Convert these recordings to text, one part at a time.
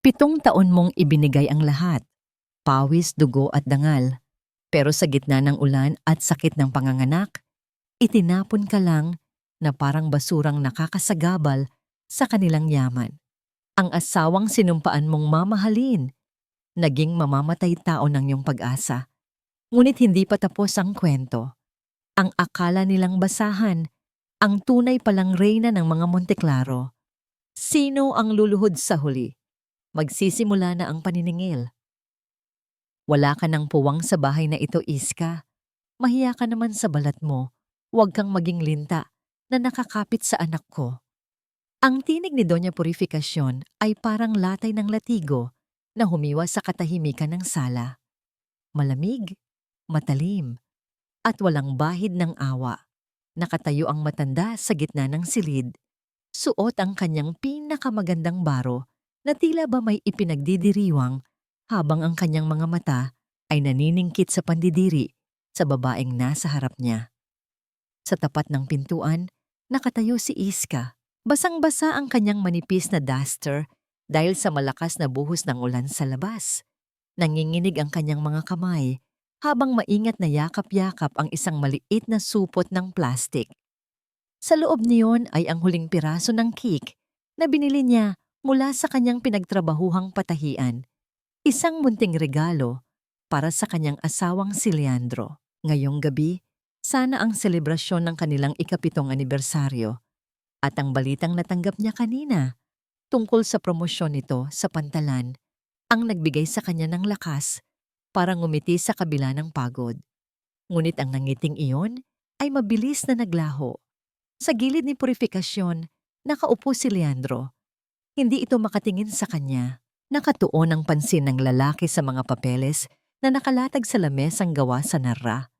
7 taon mong ibinigay ang lahat, pawis, dugo at dangal. Pero sa gitna ng ulan at sakit ng panganganak, itinapon ka lang na parang basurang nakakasagabal sa kanilang yaman. Ang asawang sinumpaan mong mamahalin, naging mamamatay tao ng iyong pag-asa. Ngunit hindi pa tapos ang kwento. Ang akala nilang basahan, ang tunay palang reyna ng mga Monteclaro. Sino ang luluhod sa huli? Magsisimula na ang paniningil. Wala ka ng puwang sa bahay na ito, Iska. Mahiya ka naman sa balat mo. Huwag kang maging linta na nakakapit sa anak ko. Ang tinig ni Doña Purificacion ay parang latay ng latigo na humiwa sa katahimikan ng sala. Malamig, matalim, at walang bahid ng awa. Nakatayo ang matanda sa gitna ng silid. Suot ang kanyang pinakamagandang baro na tila ba may ipinagdidiriwang habang ang kanyang mga mata ay naniningkit sa pandidiri sa babaeng nasa harap niya. Sa tapat ng pintuan, nakatayo si Iska. Basang-basa ang kanyang manipis na duster dahil sa malakas na buhos ng ulan sa labas. Nanginginig ang kanyang mga kamay habang maingat na yakap-yakap ang isang maliit na supot ng plastik. Sa loob niyon ay ang huling piraso ng cake na binili niya mula sa kanyang pinagtrabahuhang patahian. Isang munting regalo para sa kanyang asawang si Leandro. Ngayong gabi, sana ang selebrasyon ng kanilang ika-7 anibersaryo at ang balitang natanggap niya kanina tungkol sa promosyon nito sa pantalan ang nagbigay sa kanya ng lakas para ngumiti sa kabila ng pagod. Ngunit ang nangiting iyon ay mabilis na naglaho. Sa gilid ni Purificacion, nakaupo si Leandro. Hindi ito makatingin sa kanya. Nakatuon ang pansin ng lalaki sa mga papeles na nakalatag sa lamesang gawa sa narra.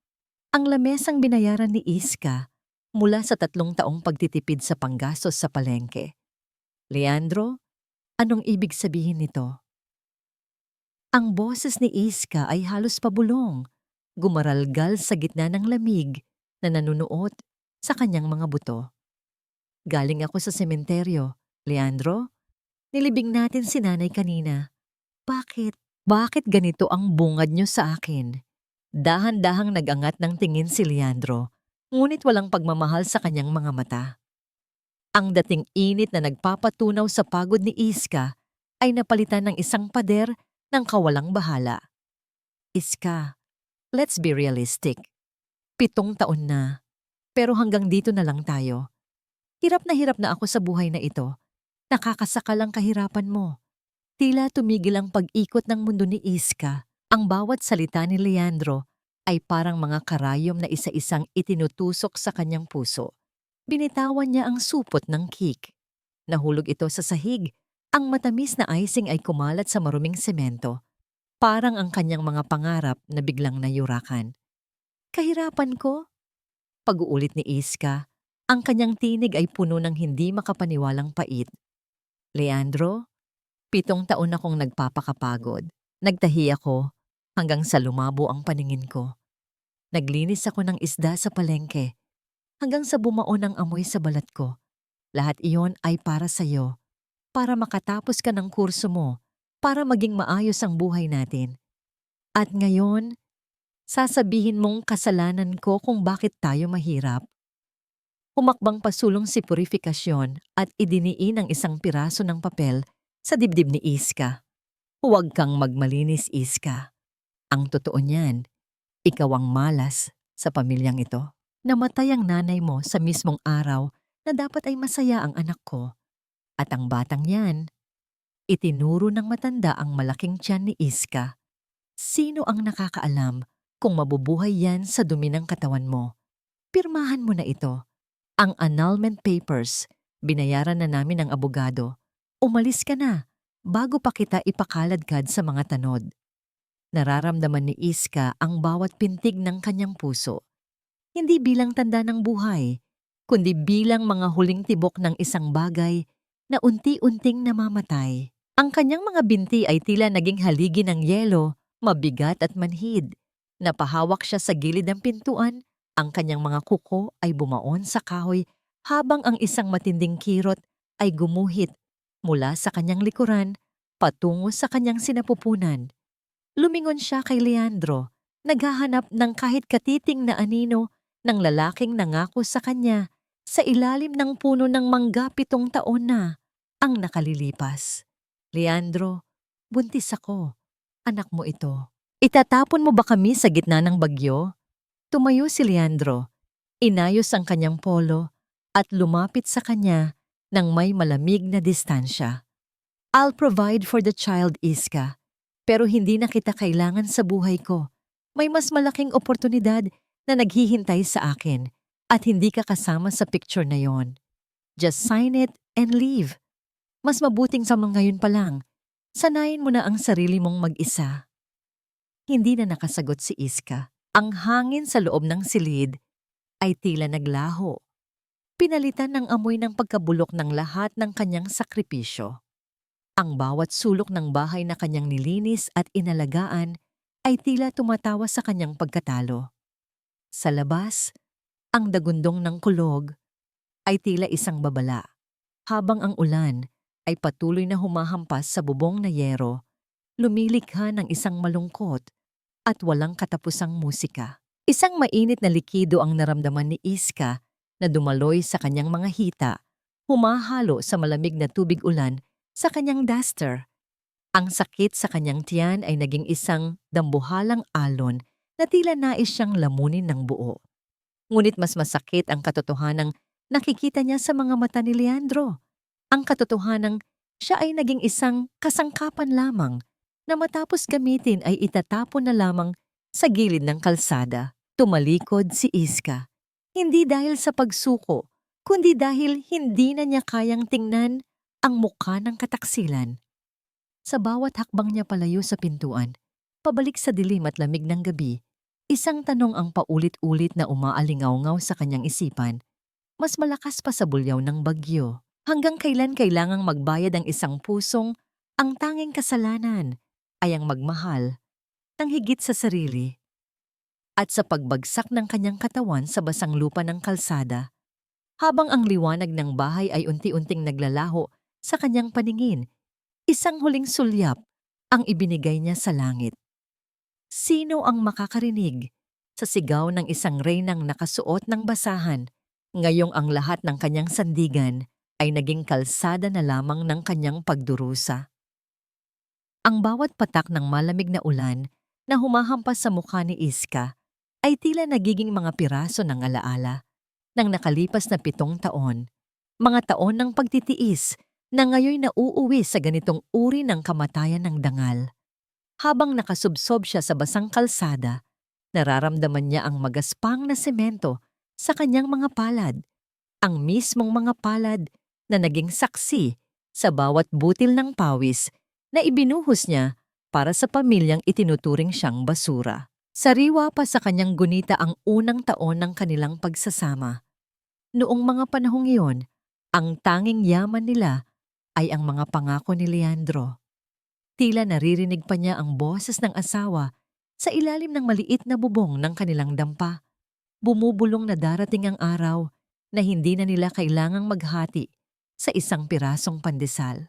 Ang lamesang binayaran ni Iska mula sa 3 taong pagtitipid sa panggastos sa palengke. Leandro, anong ibig sabihin nito? Ang boses ni Iska ay halos pabulong, gumaralgal sa gitna ng lamig na nanunuot sa kanyang mga buto. Galing ako sa sementeryo, Leandro. Nilibing natin si nanay kanina. Bakit? Bakit ganito ang bungad niyo sa akin? Dahan-dahang nagangat ng tingin si Leandro, ngunit walang pagmamahal sa kanyang mga mata. Ang dating init na nagpapatunaw sa pagod ni Iska ay napalitan ng isang pader ng kawalang bahala. Iska, let's be realistic. 7 taon na, pero hanggang dito na lang tayo. Hirap na ako sa buhay na ito. Nakakasakal ang kahirapan mo. Tila tumigil ang pag-ikot ng mundo ni Iska. Ang bawat salita ni Leandro ay parang mga karayom na isa-isang itinutusok sa kanyang puso. Binitawan niya ang supot ng cake. Nahulog ito sa sahig. Ang matamis na icing ay kumalat sa maruming semento. Parang ang kanyang mga pangarap na biglang nayurakan. Kahirapan ko? Pag-uulit ni Iska, ang kanyang tinig ay puno ng hindi makapaniwalang pait. Leandro, 7 taon akong nagpapakapagod. Nagtahi ako hanggang sa lumabo ang paningin ko. Naglinis ako ng isda sa palengke hanggang sa bumaon ang amoy sa balat ko. Lahat iyon ay para sa'yo, para makatapos ka ng kurso mo, para maging maayos ang buhay natin. At ngayon, sasabihin mong kasalanan ko kung bakit tayo mahirap? Humakbang pasulong si Purificacion at idiniin ang isang piraso ng papel sa dibdib ni Iska. Huwag kang magmalinis, Iska. Ang totoo niyan, ikaw ang malas sa pamilyang ito. Namatay ang nanay mo sa mismong araw na dapat ay masaya ang anak ko. At ang batang yan, itinuro ng matanda ang malaking tiyan ni Iska. Sino ang nakakaalam kung mabubuhay yan sa dumi ng katawan mo? Pirmahan mo na ito. Ang annulment papers, binayaran na namin ng abogado. Umalis ka na, bago pa kita ipakaladkad sa mga tanod. Nararamdaman ni Iska ang bawat pintig ng kanyang puso. Hindi bilang tanda ng buhay, kundi bilang mga huling tibok ng isang bagay na unti-unting namamatay. Ang kanyang mga binti ay tila naging haligi ng yelo, mabigat at manhid. Napahawak siya sa gilid ng pintuan. Ang kanyang mga kuko ay bumaon sa kahoy habang ang isang matinding kirot ay gumuhit mula sa kanyang likuran patungo sa kanyang sinapupunan. Lumingon siya kay Leandro, naghahanap ng kahit katiting na anino ng lalaking nangako sa kanya sa ilalim ng puno ng mangga 7 taon na ang nakalilipas. Leandro, buntis ako. Anak mo ito. Itatapon mo ba kami sa gitna ng bagyo? Tumayo si Leandro, inayos ang kanyang polo at lumapit sa kanya ng may malamig na distansya. I'll provide for the child, Iska. Pero hindi na kita kailangan sa buhay ko. May mas malaking oportunidad na naghihintay sa akin at hindi ka kasama sa picture na yon. Just sign it and leave. Mas mabuting sa mga ngayon pa lang. Sanayin mo na ang sarili mong mag-isa. Hindi na nakasagot si Iska. Ang hangin sa loob ng silid ay tila naglaho. Pinalitan ng amoy ng pagkabulok ng lahat ng kanyang sakripisyo. Ang bawat sulok ng bahay na kanyang nilinis at inalagaan ay tila tumatawa sa kanyang pagkatalo. Sa labas, ang dagundong ng kulog ay tila isang babala, habang ang ulan ay patuloy na humahampas sa bubong na yero, lumilikha ng isang malungkot at walang katapusang musika. Isang mainit na likido ang naramdaman ni Iska na dumaloy sa kanyang mga hita, humahalo sa malamig na tubig ulan sa kanyang duster. Ang sakit sa kanyang tiyan ay naging isang dambuhalang alon na tila nais siyang lamunin ng buo. Ngunit mas masakit ang katotohanang nakikita niya sa mga mata ni Leandro. Ang katotohanang siya ay naging isang kasangkapan lamang na matapos gamitin ay itatapon na lamang sa gilid ng kalsada. Tumalikod si Iska. Hindi dahil sa pagsuko, kundi dahil hindi na niya kayang tingnan ang mukha ng kataksilan. Sa bawat hakbang niya palayo sa pintuan, pabalik sa dilim at lamig ng gabi, isang tanong ang paulit-ulit na umaalingaw-ngaw sa kanyang isipan, mas malakas pa sa bulyaw ng bagyo. Hanggang kailan kailangang magbayad ang isang pusong ang tanging kasalanan ay ang magmahal ng higit sa sarili? At sa pagbagsak ng kanyang katawan sa basang lupa ng kalsada, habang ang liwanag ng bahay ay unti-unting naglalaho sa kanyang paningin, isang huling sulyap ang ibinigay niya sa langit. Sino ang makakarinig sa sigaw ng isang reynang nakasuot ng basahan, ngayong ang lahat ng kanyang sandigan ay naging kalsada na lamang ng kanyang pagdurusa? Ang bawat patak ng malamig na ulan na humahampas sa mukha ni Iska ay tila nagiging mga piraso ng alaala ng nakalipas na 7 taon, mga taon ng pagtitiis na ngayon nauuwi sa ganitong uri ng kamatayan ng dangal. Habang nakasubsob siya sa basang kalsada, nararamdaman niya ang magaspang na semento sa kanyang mga palad, ang mismong mga palad na naging saksi sa bawat butil ng pawis na ibinuhos niya para sa pamilyang itinuturing siyang basura. Sariwa pa sa kanyang gunita ang unang taon ng kanilang pagsasama. Noong mga panahong iyon, ang tanging yaman nila ay ang mga pangako ni Leandro. Tila naririnig pa niya ang boses ng asawa sa ilalim ng maliit na bubong ng kanilang dampa. Bumubulong na darating ang araw na hindi na nila kailangang maghati sa isang pirasong pandesal.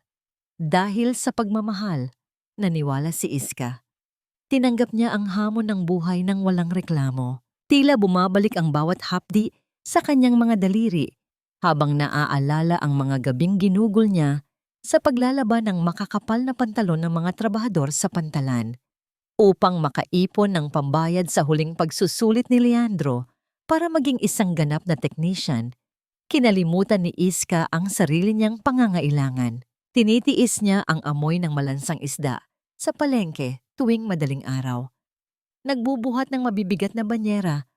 Dahil sa pagmamahal, naniwala si Iska. Tinanggap niya ang hamon ng buhay ng walang reklamo. Tila bumabalik ang bawat hapdi sa kanyang mga daliri habang naaalala ang mga gabing ginugol niya sa paglalaban ng makakapal na pantalon ng mga trabahador sa pantalan upang makaipon ng pambayad sa huling pagsusulit ni Leandro para maging isang ganap na technician. Kinalimutan ni Iska ang sarili niyang pangangailangan. Tinitiis niya ang amoy ng malansang isda sa palengke tuwing madaling araw. Nagbubuhat ng mabibigat na banyera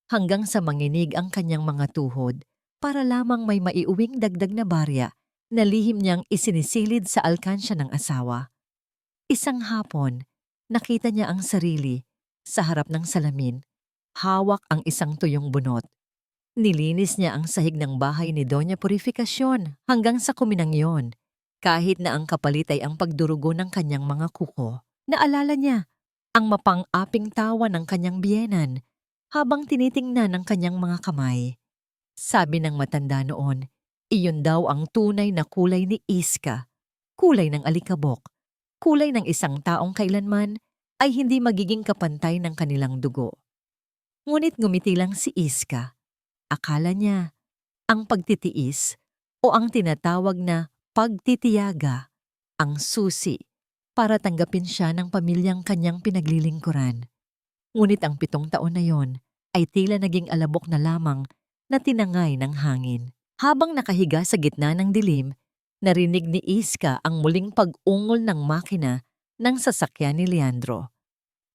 hanggang sa manginig ang kanyang mga tuhod para lamang may maiuwing dagdag na barya na lihim niyang isinisilid sa alkansya ng asawa. Isang hapon, nakita niya ang sarili sa harap ng salamin. Hawak ang isang tuyong bunot. Nilinis niya ang sahig ng bahay ni Doña Purificacion hanggang sa kuminang yon, kahit na ang kapalit ay ang pagdurugo ng kanyang mga kuko. Naalala niya ang mapang-aping tawa ng kanyang biyenan habang tinitingnan ng kanyang mga kamay. Sabi ng matanda noon, iyon daw ang tunay na kulay ni Iska, kulay ng alikabok, kulay ng isang taong kailanman ay hindi magiging kapantay ng kanilang dugo. Ngunit ngumiti lang si Iska. Akala niya ang pagtitiis o ang tinatawag na pagtitiyaga ang susi para tanggapin siya ng pamilyang kanyang pinaglilingkuran. Ngunit ang 7 taon na yon ay tila naging alabok na lamang na tinangay ng hangin. Habang nakahiga sa gitna ng dilim, narinig ni Iska ang muling pag-ungol ng makina ng sasakyan ni Leandro.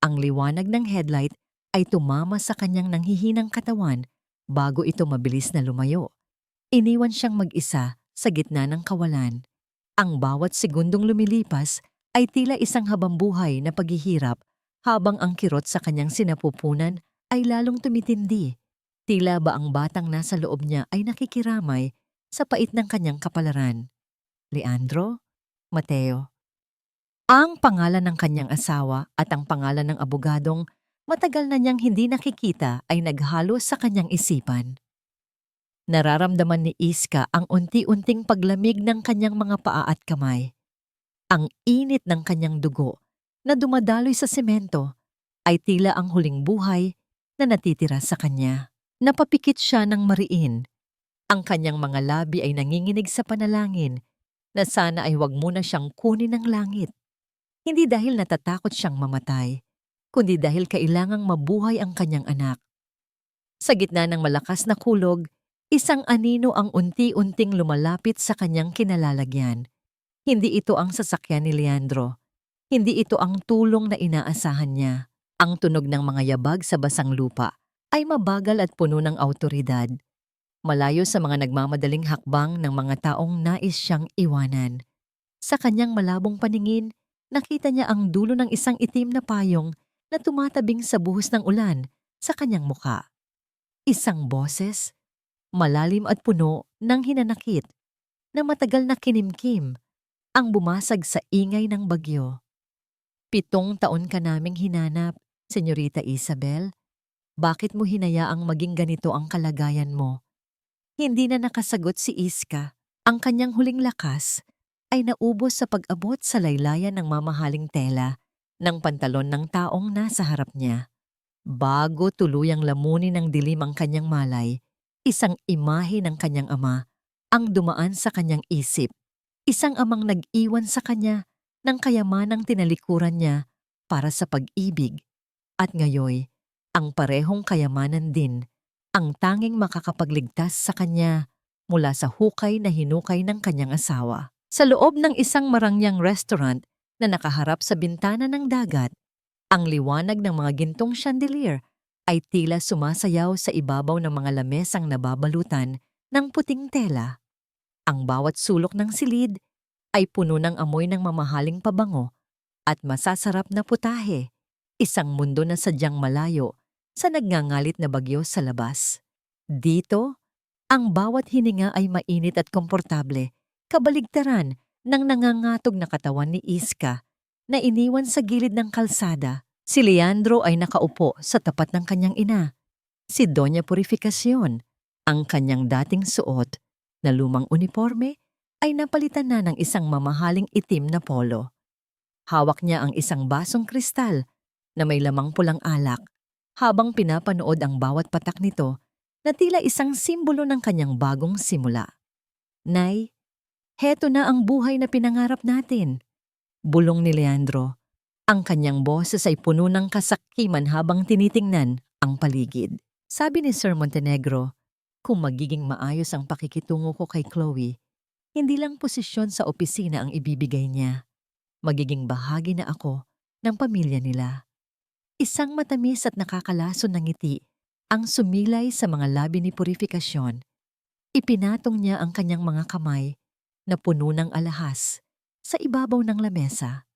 Ang liwanag ng headlight ay tumama sa kanyang nanghihinang katawan bago ito mabilis na lumayo. Iniwan siyang mag-isa sa gitna ng kawalan. Ang bawat segundong lumilipas ay tila isang habambuhay na paghihirap habang ang kirot sa kanyang sinapupunan ay lalong tumitindi. Tila ba ang batang nasa loob niya ay nakikiramay sa pait ng kanyang kapalaran. Leandro, Mateo. Ang pangalan ng kanyang asawa at ang pangalan ng abogadong matagal na niyang hindi nakikita ay naghalo sa kanyang isipan. Nararamdaman ni Iska ang unti-unting paglamig ng kanyang mga paa at kamay. Ang init ng kanyang dugo na dumadaloy sa semento ay tila ang huling buhay na natitira sa kanya. Napapikit siya ng mariin. Ang kanyang mga labi ay nanginginig sa panalangin na sana ay wag muna siyang kunin ng langit. Hindi dahil natatakot siyang mamatay, kundi dahil kailangang mabuhay ang kanyang anak. Sa gitna ng malakas na kulog, isang anino ang unti-unting lumalapit sa kanyang kinalalagyan. Hindi ito ang sasakyan ni Leandro. Hindi ito ang tulong na inaasahan niya. Ang tunog ng mga yabag sa basang lupa ay mabagal at puno ng awtoridad. Malayo sa mga nagmamadaling hakbang ng mga taong nais siyang iwanan. Sa kanyang malabong paningin, nakita niya ang dulo ng isang itim na payong na tumatabing sa buhos ng ulan sa kanyang muka. Isang boses, malalim at puno ng hinanakit, na matagal na kinimkim, ang bumasag sa ingay ng bagyo. 7 taon ka naming hinanap, Senyorita Isabel. Bakit mo hinayaang maging ganito ang kalagayan mo? Hindi na nakasagot si Iska. Ang kanyang huling lakas ay naubos sa pag-abot sa laylayan ng mamahaling tela ng pantalon ng taong nasa harap niya. Bago tuluyang lamunin ng dilim ang kanyang malay, isang imahe ng kanyang ama ang dumaan sa kanyang isip. Isang amang nag-iwan sa kanya ng kayamanang tinalikuran niya para sa pag-ibig. At ngayoy, ang parehong kayamanan din ang tanging makakapagligtas sa kanya mula sa hukay na hinukay ng kanyang asawa. Sa loob ng isang marangyang restaurant na nakaharap sa bintana ng dagat, ang liwanag ng mga gintong chandelier ay tila sumasayaw sa ibabaw ng mga lamesang nababalutan ng puting tela. Ang bawat sulok ng silid ay puno ng amoy ng mamahaling pabango at masasarap na putahe, isang mundo na sadyang malayo sa nagngangalit na bagyo sa labas. Dito, ang bawat hininga ay mainit at komportable, kabaligtaran ng nangangatog na katawan ni Iska na iniwan sa gilid ng kalsada. Si Leandro ay nakaupo sa tapat ng kanyang ina. Si Doña Purificacion, ang kanyang dating suot na lumang uniforme, ay napalitan na ng isang mamahaling itim na polo. Hawak niya ang isang basong kristal na may lamang pulang alak habang pinapanood ang bawat patak nito na tila isang simbolo ng kanyang bagong simula. Nay, heto na ang buhay na pinangarap natin. Bulong ni Leandro. Ang kanyang boses ay puno ng kasakiman habang tinitingnan ang paligid. Sabi ni Sir Montenegro, kung magiging maayos ang pakikitungo ko kay Chloe, hindi lang posisyon sa opisina ang ibibigay niya. Magiging bahagi na ako ng pamilya nila. Isang matamis at nakakalason na ngiti ang sumilay sa mga labi ni Purificacion. Ipinatong niya ang kanyang mga kamay na puno ng alahas sa ibabaw ng lamesa.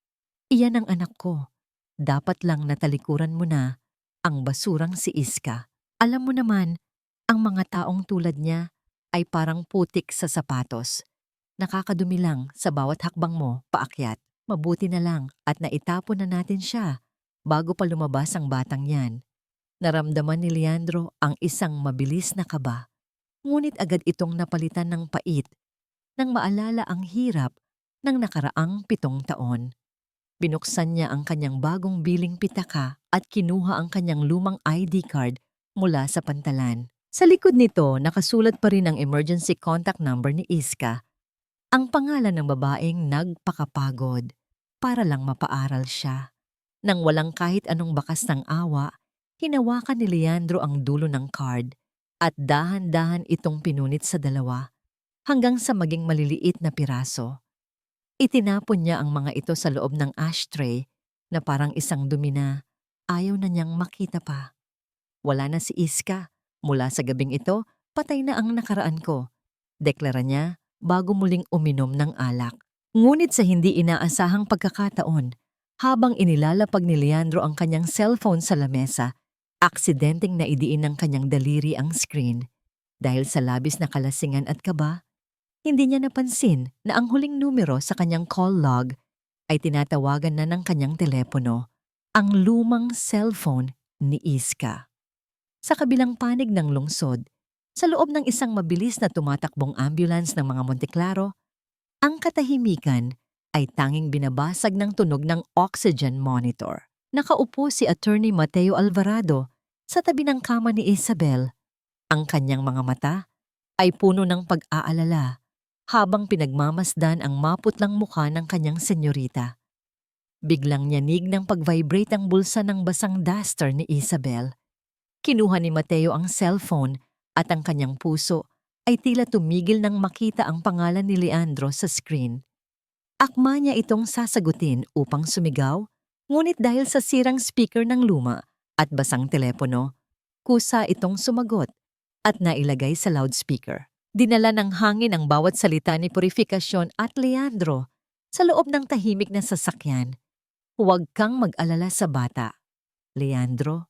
Iyan ang anak ko. Dapat lang natalikuran mo na ang basurang si Iska. Alam mo naman, ang mga taong tulad niya ay parang putik sa sapatos. Nakakadumi lang sa bawat hakbang mo paakyat. Mabuti na lang at naitapon na natin siya bago pa lumabas ang batang yan. Naramdaman ni Leandro ang isang mabilis na kaba. Ngunit agad itong napalitan ng pait nang maalala ang hirap ng nakaraang 7 taon. Binuksan niya ang kanyang bagong biling pitaka at kinuha ang kanyang lumang ID card mula sa pantalan. Sa likod nito, nakasulat pa rin ang emergency contact number ni Iska, ang pangalan ng babaeng nagpakapagod para lang mapaaral siya. Nang walang kahit anong bakas ng awa, hinawakan ni Leandro ang dulo ng card at dahan-dahan itong pinunit sa dalawa hanggang sa maging maliliit na piraso. Itinapon niya ang mga ito sa loob ng ashtray na parang isang dumi na ayaw na niyang makita pa. Wala na si Iska. Mula sa gabing ito, patay na ang nakaraan ko, deklara niya bago muling uminom ng alak. Ngunit sa hindi inaasahang pagkakataon, habang inilalapag ni Leandro ang kanyang cellphone sa lamesa, aksidenteng naidiin ng kanyang daliri ang screen. Dahil sa labis na kalasingan at kaba, hindi niya napansin na ang huling numero sa kanyang call log ay tinatawagan na ng kanyang telepono, ang lumang cellphone ni Iska. Sa kabilang panig ng lungsod, sa loob ng isang mabilis na tumatakbong ambulance ng mga Monteclaro, ang katahimikan ay tanging binabasag ng tunog ng oxygen monitor. Nakaupo si Attorney Mateo Alvarado sa tabi ng kama ni Isabel. Ang kanyang mga mata ay puno ng pag-aalala habang pinagmamasdan ang maputlang mukha ng kanyang senyorita. Biglang nyanig ng pag-vibrate ang bulsa ng basang duster ni Isabel. Kinuha ni Mateo ang cellphone at ang kanyang puso ay tila tumigil nang makita ang pangalan ni Leandro sa screen. Akma niya itong sasagutin upang sumigaw, ngunit dahil sa sirang speaker ng luma at basang telepono, kusa itong sumagot at nailagay sa loudspeaker. Dinala ng hangin ang bawat salita ni Purifikasyon at Leandro sa loob ng tahimik na sasakyan. Huwag kang mag-alala sa bata, Leandro.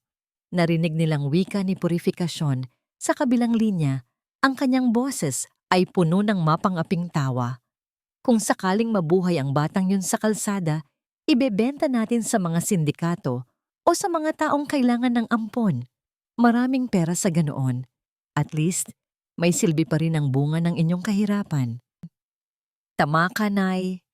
Narinig nilang wika ni Purifikasyon sa kabilang linya. Ang kanyang boses ay puno ng mapangaping tawa. Kung sakaling mabuhay ang batang yun sa kalsada, ibebenta natin sa mga sindikato o sa mga taong kailangan ng ampon. Maraming pera sa ganoon. At least, may silbi pa rin ang bunga ng inyong kahirapan. Tama ka, Nay,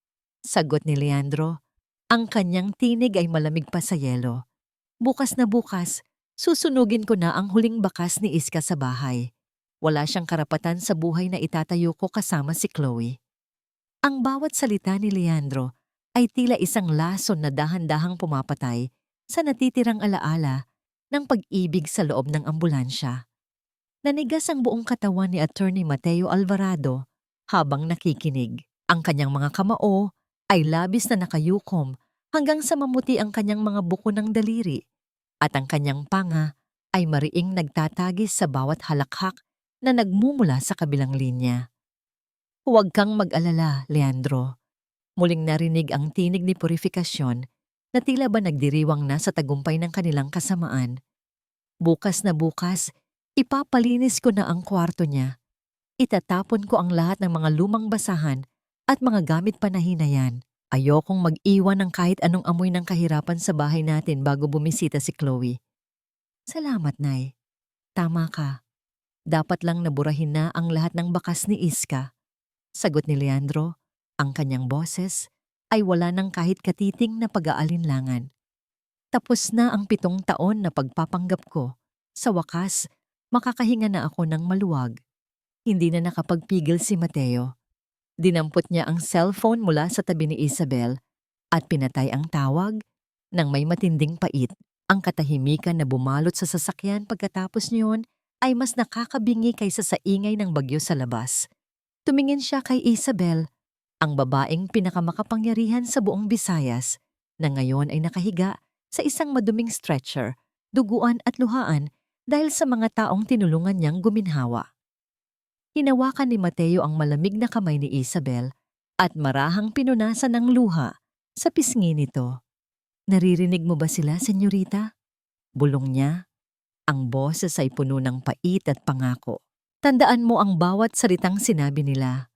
sagot ni Leandro. Ang kanyang tinig ay malamig pa sa yelo. Bukas na bukas, susunugin ko na ang huling bakas ni Iska sa bahay. Wala siyang karapatan sa buhay na itatayo ko kasama si Chloe. Ang bawat salita ni Leandro ay tila isang lason na dahan-dahang pumapatay sa natitirang alaala ng pag-ibig sa loob ng ambulansya. Nanigas ang buong katawan ni Attorney Mateo Alvarado habang nakikinig. Ang kanyang mga kamao ay labis na nakayukom hanggang sa mamuti ang kanyang mga buko ng daliri at ang kanyang panga ay mariing nagtatagis sa bawat halakhak na nagmumula sa kabilang linya. Huwag kang mag-alala, Leandro. Muling narinig ang tinig ni Purifikasyon na tila ba nagdiriwang na sa tagumpay ng kanilang kasamaan. Bukas na bukas, ipapalinis ko na ang kwarto niya. Itatapon ko ang lahat ng mga lumang basahan at mga gamit panahinayan. Ayokong mag-iwan ng kahit anong amoy ng kahirapan sa bahay natin bago bumisita si Chloe. Salamat, Nay. Tama ka. Dapat lang naburahin na ang lahat ng bakas ni Iska. Sagot ni Leandro, ang kanyang boses ay wala ng kahit katiting na pag-aalinlangan. Tapos na ang 7 taon na pagpapanggap ko. Sa wakas, makakahinga na ako ng maluwag. Hindi na nakapagpigil si Mateo. Dinampot niya ang cellphone mula sa tabi ni Isabel at pinatay ang tawag ng may matinding pait. Ang katahimikan na bumalot sa sasakyan pagkatapos niyon ay mas nakakabingi kaysa sa ingay ng bagyo sa labas. Tumingin siya kay Isabel, ang babaeng pinakamakapangyarihan sa buong Visayas, na ngayon ay nakahiga sa isang maduming stretcher, duguan at luhaan dahil sa mga taong tinulungan niyang guminhawa. Hinawakan ni Mateo ang malamig na kamay ni Isabel at marahang pinunasan ng luha sa pisngi nito. Naririnig mo ba sila, senyorita? Bulong niya. Ang boses ay puno ng pait at pangako. Tandaan mo ang bawat salitang sinabi nila.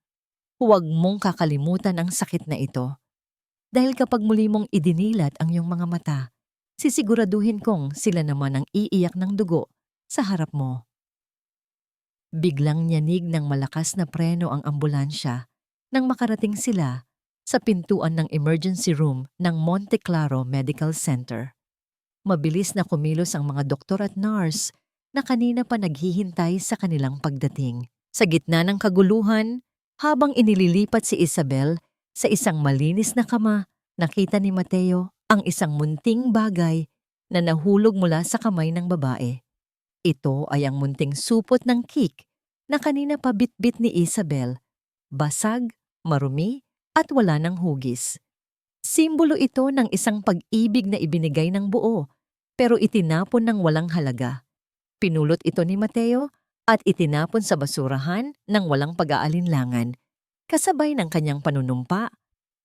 Huwag mong kakalimutan ang sakit na ito. Dahil kapag muli mong idinilat ang iyong mga mata, sisiguraduhin kong sila naman ang iiyak ng dugo sa harap mo. Biglang nyanig ng malakas na preno ang ambulansya nang makarating sila sa pintuan ng emergency room ng Monte Claro Medical Center. Mabilis na kumilos ang mga doktor at nurse na kanina pa naghihintay sa kanilang pagdating. Sa gitna ng kaguluhan, habang inililipat si Isabel sa isang malinis na kama, nakita ni Mateo ang isang munting bagay na nahulog mula sa kamay ng babae. Ito ay ang munting supot ng cake na kanina pa bitbit ni Isabel. Basag, marumi, at wala ng hugis. Simbolo ito ng isang pag-ibig na ibinigay ng buo, pero itinapon ng walang halaga. Pinulot ito ni Mateo at itinapon sa basurahan ng walang pag-aalinlangan, kasabay ng kanyang panunumpa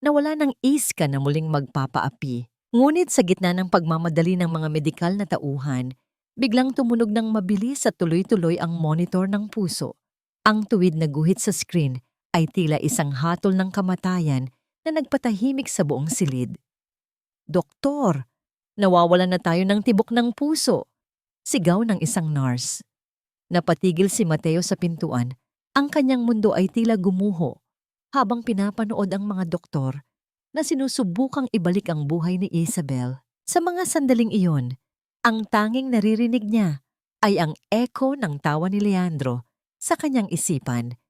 na wala ng iska na muling magpapaapi. Ngunit sa gitna ng pagmamadali ng mga medikal na tauhan, biglang tumunog ng mabilis at tuloy-tuloy ang monitor ng puso. Ang tuwid na guhit sa screen ay tila isang hatol ng kamatayan na nagpatahimik sa buong silid. "Doktor, nawawalan na tayo ng tibok ng puso," sigaw ng isang nurse. Napatigil si Mateo sa pintuan. Ang kanyang mundo ay tila gumuho habang pinapanood ang mga doktor na sinusubukang ibalik ang buhay ni Isabel. Sa mga sandaling iyon, ang tanging naririnig niya ay ang echo ng tawa ni Leandro sa kanyang isipan.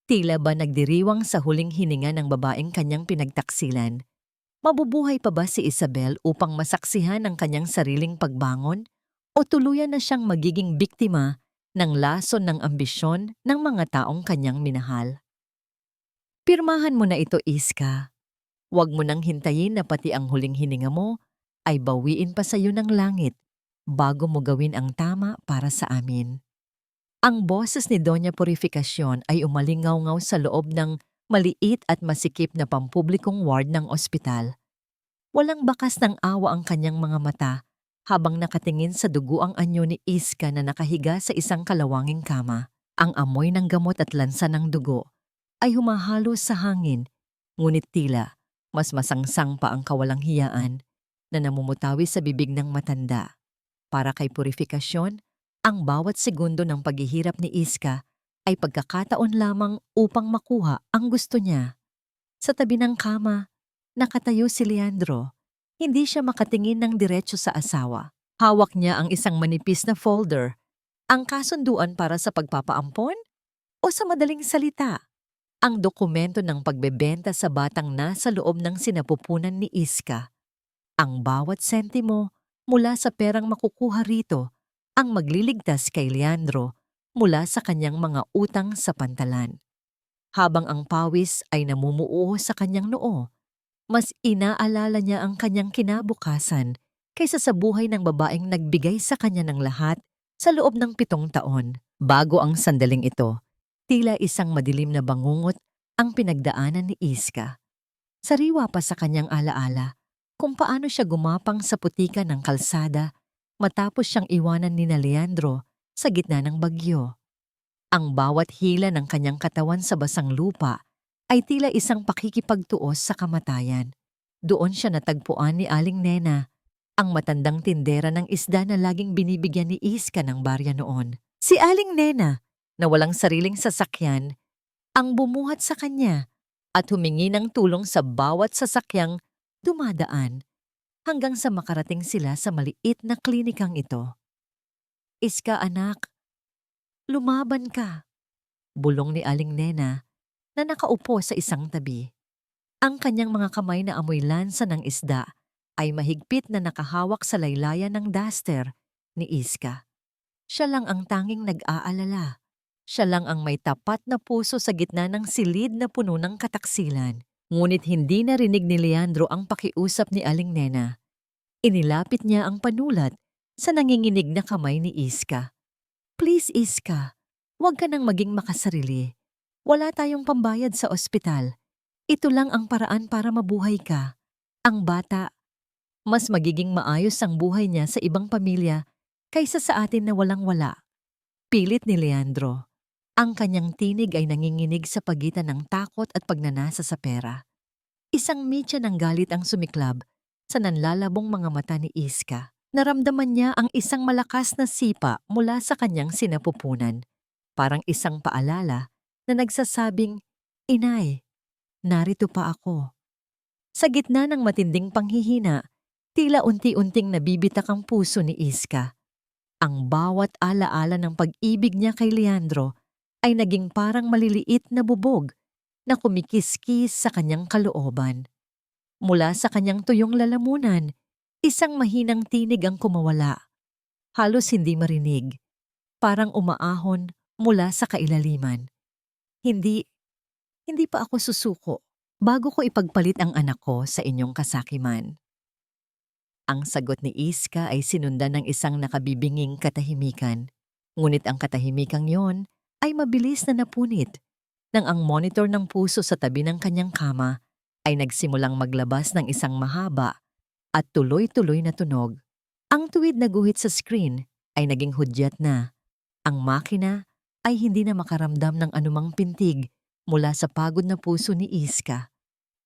Tila ba nagdiriwang sa huling hininga ng babaeng kanyang pinagtaksilan? Mabubuhay pa ba si Isabel upang masaksihan ang kanyang sariling pagbangon? O tuluyan na siyang magiging biktima ng lason ng ambisyon ng mga taong kanyang minahal? Pirmahan mo na ito, Iska. Huwag mo nang hintayin na pati ang huling hininga mo ay bawiin pa sa iyo ng langit bago mo gawin ang tama para sa amin. Ang boses ni Doña Purificacion ay umalingaw-ngaw sa loob ng maliit at masikip na pampublikong ward ng ospital. Walang bakas ng awa ang kanyang mga mata habang nakatingin sa duguang anyo ni Iska na nakahiga sa isang kalawanging kama. Ang amoy ng gamot at lansa ng dugo ay humahalo sa hangin, ngunit tila mas masangsang pa ang kawalang hiyaan na namumutawi sa bibig ng matanda. Para kay Purificacion, ang bawat segundo ng paghihirap ni Iska ay pagkakataon lamang upang makuha ang gusto niya. Sa tabi ng kama, nakatayo si Leandro. Hindi siya makatingin ng diretso sa asawa. Hawak niya ang isang manipis na folder. Ang kasunduan para sa pagpapaampon? O sa madaling salita, ang dokumento ng pagbebenta sa batang nasa loob ng sinapupunan ni Iska. Ang bawat sentimo mula sa perang makukuha rito ang magliligtas kay Leandro mula sa kanyang mga utang sa pantalan. Habang ang pawis ay namumuo sa kanyang noo, mas inaalala niya ang kanyang kinabukasan kaysa sa buhay ng babaeng nagbigay sa kanya ng lahat sa loob ng 7 taon. Bago ang sandaling ito, tila isang madilim na bangungot ang pinagdaanan ni Iska. Sariwa pa sa kanyang alaala kung paano siya gumapang sa putika ng kalsada matapos siyang iwanan ni Leandro sa gitna ng bagyo. Ang bawat hila ng kanyang katawan sa basang lupa ay tila isang pakikipagtuos sa kamatayan. Doon siya natagpuan ni Aling Nena, ang matandang tindera ng isda na laging binibigyan ni Iska ng barya noon. Si Aling Nena, na walang sariling sasakyan, ang bumuhat sa kanya at humingi ng tulong sa bawat sasakyang dumadaan hanggang sa makarating sila sa maliit na klinikang ito. "Iska, anak, lumaban ka," bulong ni Aling Nena na nakaupo sa isang tabi. Ang kanyang mga kamay na amoy lansa ng isda ay mahigpit na nakahawak sa laylayan ng duster ni Iska. Siya lang ang tanging nag-aalala. Siya lang ang may tapat na puso sa gitna ng silid na puno ng kataksilan. Ngunit hindi narinig ni Leandro ang pakiusap ni Aling Nena. Inilapit niya ang panulat sa nanginginig na kamay ni Iska. "Please, Iska, huwag ka nang maging makasarili. Wala tayong pambayad sa ospital. Ito lang ang paraan para mabuhay ka. Ang bata, mas magiging maayos ang buhay niya sa ibang pamilya kaysa sa atin na walang-wala." Pilit ni Leandro. Ang kanyang tinig ay nanginginig sa pagitan ng takot at pagnanasa sa pera. Isang mitya ng galit ang sumiklab sa nanlalabong mga mata ni Iska. Naramdaman niya ang isang malakas na sipa mula sa kanyang sinapupunan. Parang isang paalala na nagsasabing, "Inay, narito pa ako." Sa gitna ng matinding panghihina, tila unti-unting nabibitak ang puso ni Iska. Ang bawat alaala ng pag-ibig niya kay Leandro ay naging parang maliliit na bubog na kumikiskis sa kanyang kalooban. Mula sa kanyang tuyong lalamunan, isang mahinang tinig ang kumawala. Halos hindi marinig, parang umaahon mula sa kailaliman. Hindi, hindi pa ako susuko bago ko ipagpalit ang anak ko sa inyong kasakiman. Ang sagot ni Iska ay sinundan ng isang nakabibinging katahimikan. Ngunit ang katahimikang yon ay mabilis na napunit nang ang monitor ng puso sa tabi ng kanyang kama ay nagsimulang maglabas ng isang mahaba at tuloy-tuloy na tunog. Ang tuwid na guhit sa screen ay naging hudyat na. Ang makina ay hindi na makaramdam ng anumang pintig mula sa pagod na puso ni Iska.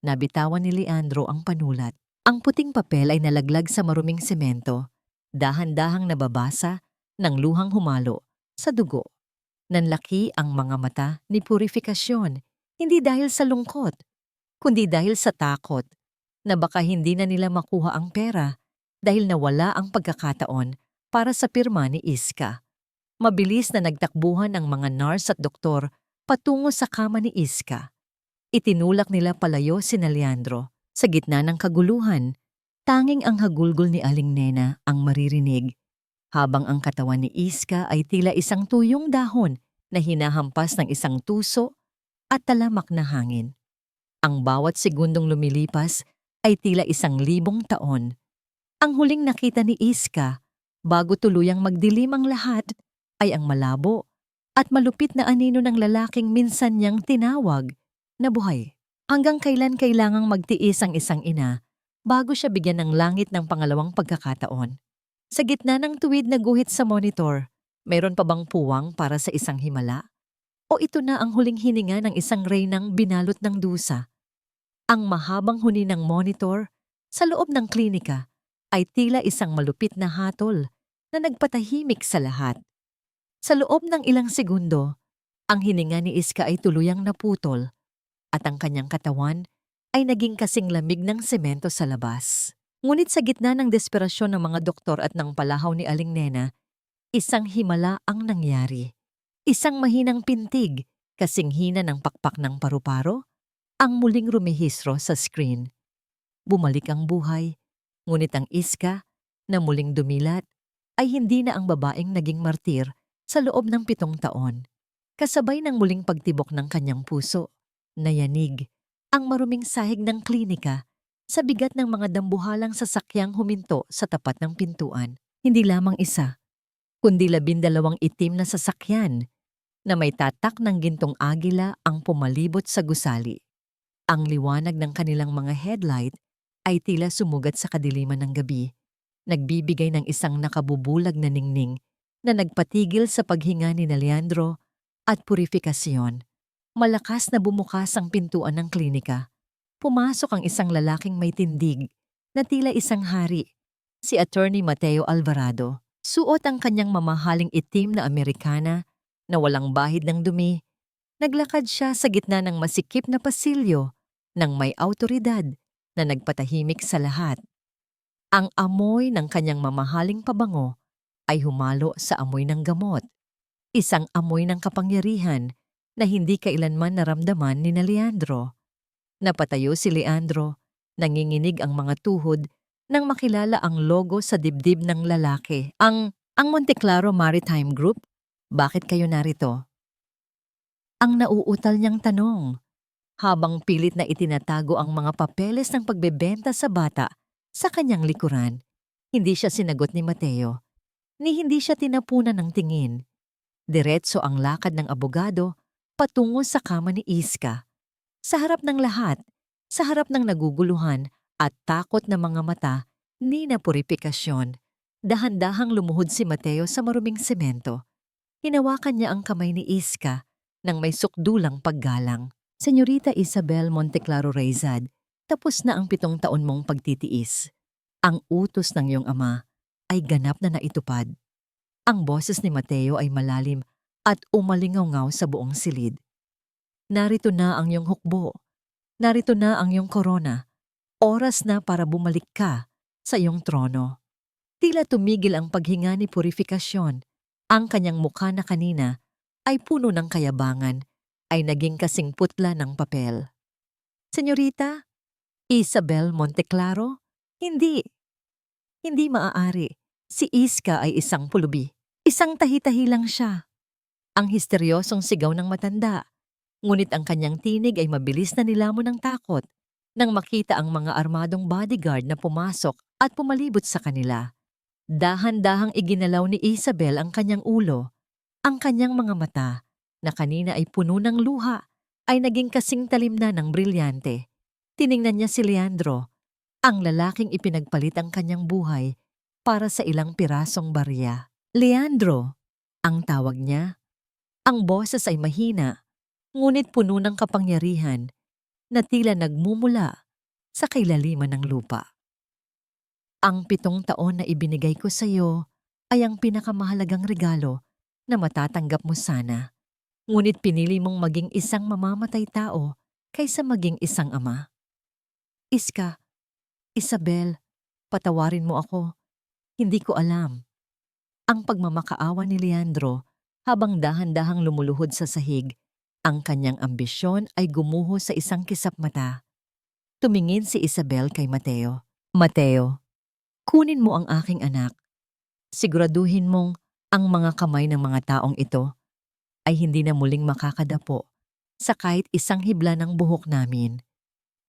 Nabitawan ni Leandro ang panulat. Ang puting papel ay nalaglag sa maruming semento, dahan-dahang nababasa ng luhang humalo sa dugo. Nanlaki ang mga mata ni Purifikasyon, hindi dahil sa lungkot, kundi dahil sa takot na baka hindi na nila makuha ang pera dahil nawala ang pagkakataon para sa pirma ni Iska. Mabilis na nagtakbuhan ang mga nurse at doktor patungo sa kama ni Iska. Itinulak nila palayo sina Leandro. Sa gitna ng kaguluhan, tanging ang hagulgol ni Aling Nena ang maririnig, habang ang katawan ni Iska ay tila isang tuyong dahon na hinahampas ng isang tuso at talamak na hangin. Ang bawat segundong lumilipas ay tila 1,000 taon. Ang huling nakita ni Iska, bago tuluyang magdilim ang lahat, ay ang malabo at malupit na anino ng lalaking minsan niyang tinawag na buhay. Hanggang kailan kailangang magtiis ang isang ina bago siya bigyan ng langit ng pangalawang pagkakataon? Sa gitna ng tuwid na guhit sa monitor, mayroon pa bang puwang para sa isang himala? O ito na ang huling hininga ng isang reynang binalot ng dusa? Ang mahabang huni ng monitor sa loob ng klinika ay tila isang malupit na hatol na nagpatahimik sa lahat. Sa loob ng ilang segundo, ang hininga ni Iska ay tuluyang naputol at ang kanyang katawan ay naging kasing lamig ng semento sa labas. Ngunit sa gitna ng desperasyon ng mga doktor at ng palahaw ni Aling Nena, isang himala ang nangyari. Isang mahinang pintig, kasing hina ng pakpak ng paru-paro, ang muling rumihistro sa screen. Bumalik ang buhay, ngunit ang Iska, na muling dumilat, ay hindi na ang babaeng naging martir sa loob ng 7 taon. Kasabay ng muling pagtibok ng kanyang puso, nayanig ang maruming sahig ng klinika sa bigat ng mga dambuhalang sasakyang huminto sa tapat ng pintuan. Hindi lamang isa, kundi 12 itim na sasakyan na may tatak ng gintong agila ang pumalibot sa gusali. Ang liwanag ng kanilang mga headlight ay tila sumugat sa kadiliman ng gabi, nagbibigay ng isang nakabubulag na ningning na nagpatigil sa paghinga ni Leandro at Purifikasyon. Malakas na bumukas ang pintuan ng klinika. Pumasok ang isang lalaking may tindig na tila isang hari, si Attorney Mateo Alvarado. Suot ang kanyang mamahaling itim na Amerikana na walang bahid ng dumi. Naglakad siya sa gitna ng masikip na pasilyo ng may awtoridad na nagpatahimik sa lahat. Ang amoy ng kanyang mamahaling pabango ay humalo sa amoy ng gamot, isang amoy ng kapangyarihan na hindi kailanman naramdaman ni Leandro. Napatayo si Leandro, nanginginig ang mga tuhod nang makilala ang logo sa dibdib ng lalaki. Ang Monteclaro Maritime Group? Bakit kayo narito? Ang nauutal niyang tanong, habang pilit na itinatago ang mga papeles ng pagbebenta sa bata sa kanyang likuran. Hindi siya sinagot ni Mateo, ni hindi siya tinapunan ng tingin. Diretso ang lakad ng abogado patungo sa kama ni Iska. Sa harap ng lahat, sa harap ng naguguluhan at takot na mga mata ni na Purifikasyon, dahan-dahang lumuhod si Mateo sa maruming semento. Hinawakan niya ang kamay ni Iska nang may sukdulang paggalang. Senyorita Isabel Monteclaro Reyzad, tapos na ang 7 taon mong pagtitiis. Ang utos ng iyong ama ay ganap na naitupad. Ang boses ni Mateo ay malalim at umalingaw-ngaw sa buong silid. Narito na ang iyong hukbo. Narito na ang iyong korona. Oras na para bumalik ka sa iyong trono. Tila tumigil ang paghinga ni purifikasyon. Ang kanyang mukha na kanina ay puno ng kayabangan, ay naging kasing putla ng papel. Senyorita, Isabel Monteclaro? Hindi. Hindi maaari. Si Iska ay isang pulubi. Isang tahi-tahi lang siya. Ang histeryosong sigaw ng matanda. Ngunit ang kanyang tinig ay mabilis na nilamon ng takot nang makita ang mga armadong bodyguard na pumasok at pumalibot sa kanila. Dahan-dahang iginalaw ni Isabel ang kanyang ulo. Ang kanyang mga mata, na kanina ay puno ng luha, ay naging kasing talim na ng brilyante. Tiningnan niya si Leandro, ang lalaking ipinagpalit ang kanyang buhay para sa ilang pirasong barya. Leandro, ang tawag niya. Ang boses ay mahina, ngunit puno ng kapangyarihan na tila nagmumula sa kailaliman ng lupa. Ang 7 taon na ibinigay ko sa iyo ay ang pinakamahalagang regalo na matatanggap mo sana. Ngunit pinili mong maging isang mamamatay tao kaysa maging isang ama. Iska, Isabel, patawarin mo ako. Hindi ko alam. Ang pagmamakaawa ni Leandro habang dahan-dahang lumuluhod sa sahig, ang kanyang ambisyon ay gumuho sa isang kisap mata. Tumingin si Isabel kay Mateo. Mateo, kunin mo ang aking anak. Siguraduhin mong ang mga kamay ng mga taong ito ay hindi na muling makakadapo sa kahit isang hibla ng buhok namin.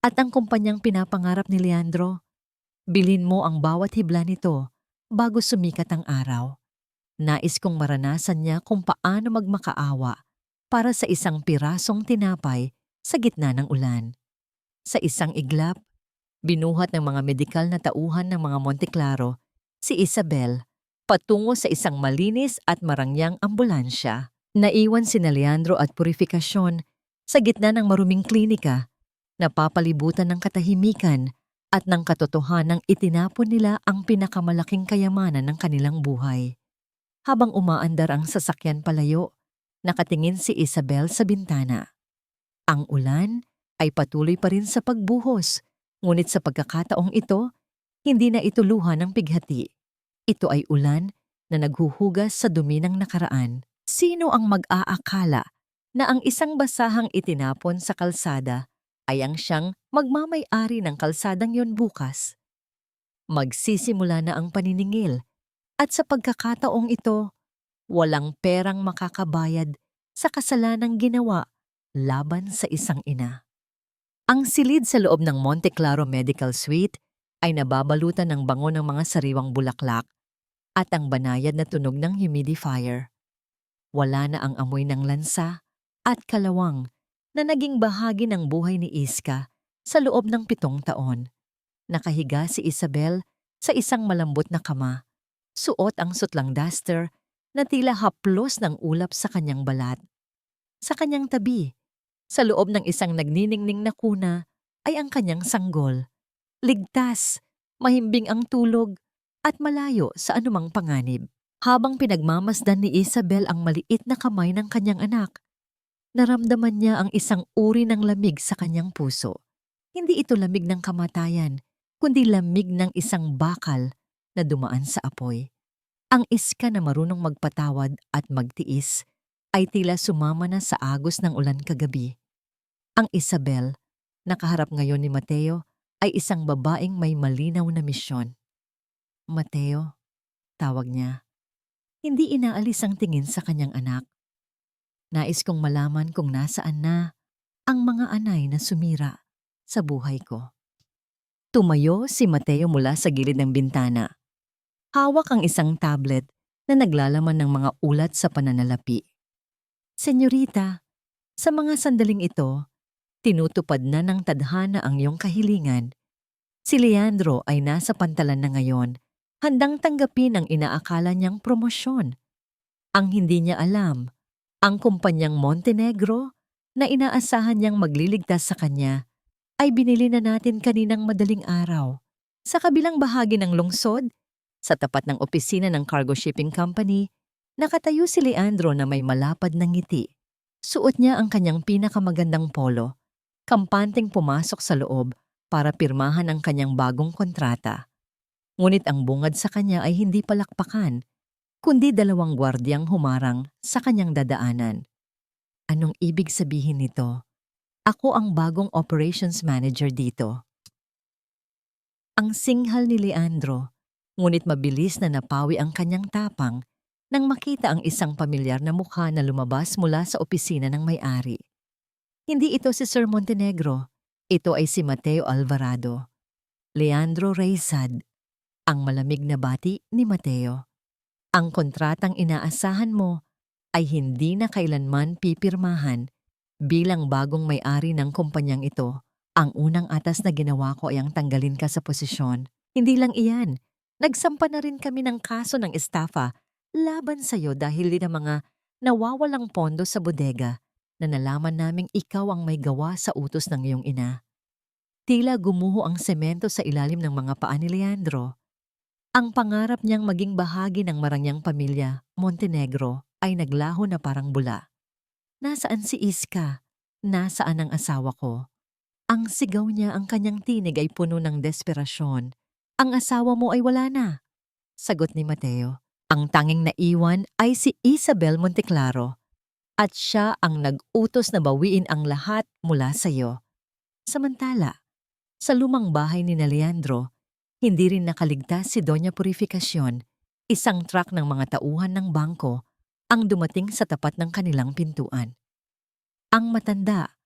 At ang kumpanyang pinapangarap ni Leandro, bilhin mo ang bawat hibla nito bago sumikat ang araw. Nais kong maranasan niya kung paano magmakaawa para sa isang pirasong tinapay sa gitna ng ulan. Sa isang iglap, binuhat ng mga medikal na tauhan ng mga Monteclaro si Isabel patungo sa isang malinis at marangyang ambulansya. Naiwan si Leandro at Purifikasyon sa gitna ng maruming klinika, napapalibutan ng katahimikan at ng katotohanang itinapon nila ang pinakamalaking kayamanan ng kanilang buhay. Habang umaandar ang sasakyan palayo, nakatingin si Isabel sa bintana. Ang ulan ay patuloy pa rin sa pagbuhos, ngunit sa pagkakataong ito, hindi na ito luha ng pighati. Ito ay ulan na naghuhugas sa dumi ng nakaraan. Sino ang mag-aakala na ang isang basahang itinapon sa kalsada ay ang siyang magmamay-ari ng kalsadang yon bukas? Magsisimula na ang paniningil at sa pagkakataong ito, walang perang makakabayad sa kasalanang ginawa laban sa isang ina. Ang silid sa loob ng Monteclaro Medical Suite ay nababalutan ng bango ng mga sariwang bulaklak at ang banayad na tunog ng humidifier. Wala na ang amoy ng lansa at kalawang na naging bahagi ng buhay ni Iska sa loob ng 7 taon. Nakahiga si Isabel sa isang malambot na kama, suot ang sutlang duster na tila haplos ng ulap sa kanyang balat. Sa kanyang tabi, sa loob ng isang nagniningning na kuna, ay ang kanyang sanggol. Ligtas, mahimbing ang tulog, at malayo sa anumang panganib. Habang pinagmamasdan ni Isabel ang maliit na kamay ng kanyang anak, naramdaman niya ang isang uri ng lamig sa kanyang puso. Hindi ito lamig ng kamatayan, kundi lamig ng isang bakal na dumaan sa apoy. Ang Iska na marunong magpatawad at magtiis ay tila sumama na sa agos ng ulan kagabi. Ang Isabel, nakaharap ngayon ni Mateo, ay isang babaeng may malinaw na misyon. Mateo, tawag niya. Hindi inaalis ang tingin sa kanyang anak. Nais kong malaman kung nasaan na ang mga anay na sumira sa buhay ko. Tumayo si Mateo mula sa gilid ng bintana. Hawak ang isang tablet na naglalaman ng mga ulat sa pananalapi. Senyorita, sa mga sandaling ito, tinutupad na ng tadhana ang iyong kahilingan. Si Leandro ay nasa pantalan na ngayon, handang tanggapin ang inaakala niyang promosyon. Ang hindi niya alam, ang kumpanyang Montenegro na inaasahan niyang magliligtas sa kanya ay binili na natin kaninang madaling araw. Sa kabilang bahagi ng lungsod, sa tapat ng opisina ng cargo shipping company, nakatayo si Leandro na may malapad na ngiti. Suot niya ang kanyang pinakamagandang polo, kampanteng pumasok sa loob para pirmahan ang kanyang bagong kontrata. Ngunit ang bungad sa kanya ay hindi palakpakan, kundi 2 gwardyang humarang sa kanyang dadaanan. Anong ibig sabihin nito? Ako ang bagong operations manager dito. Ang singhal ni Leandro, ngunit mabilis na napawi ang kanyang tapang nang makita ang isang pamilyar na mukha na lumabas mula sa opisina ng may-ari. Hindi ito si Sir Montenegro, ito ay si Mateo Alvarado. Leandro Reisad, ang malamig na bati ni Mateo. Ang kontratang inaasahan mo ay hindi na kailanman pipirmahan. Bilang bagong may-ari ng kumpanyang ito, ang unang atas na ginawa ko ay ang tanggalin ka sa posisyon. Hindi lang iyan, nagsampa na rin kami ng kaso ng estafa laban sa'yo dahil din ang mga nawawalang pondo sa bodega na nalaman naming ikaw ang may gawa sa utos ng iyong ina. Tila gumuho ang semento sa ilalim ng mga paa ni Leandro. Ang pangarap niyang maging bahagi ng marangyang pamilya, Montenegro, ay naglaho na parang bula. Nasaan si Iska? Nasaan ang asawa ko? Ang sigaw niya, ang kanyang tinig ay puno ng desperasyon. Ang asawa mo ay wala na. Sagot ni Mateo. Ang tanging naiwan ay si Isabel Monteclaro. At siya ang nag-utos na bawiin ang lahat mula sa iyo. Samantala, sa lumang bahay ni Leandro, hindi rin nakaligtas si Doña Purificacion, isang truck ng mga tauhan ng bangko, ang dumating sa tapat ng kanilang pintuan. Ang matanda,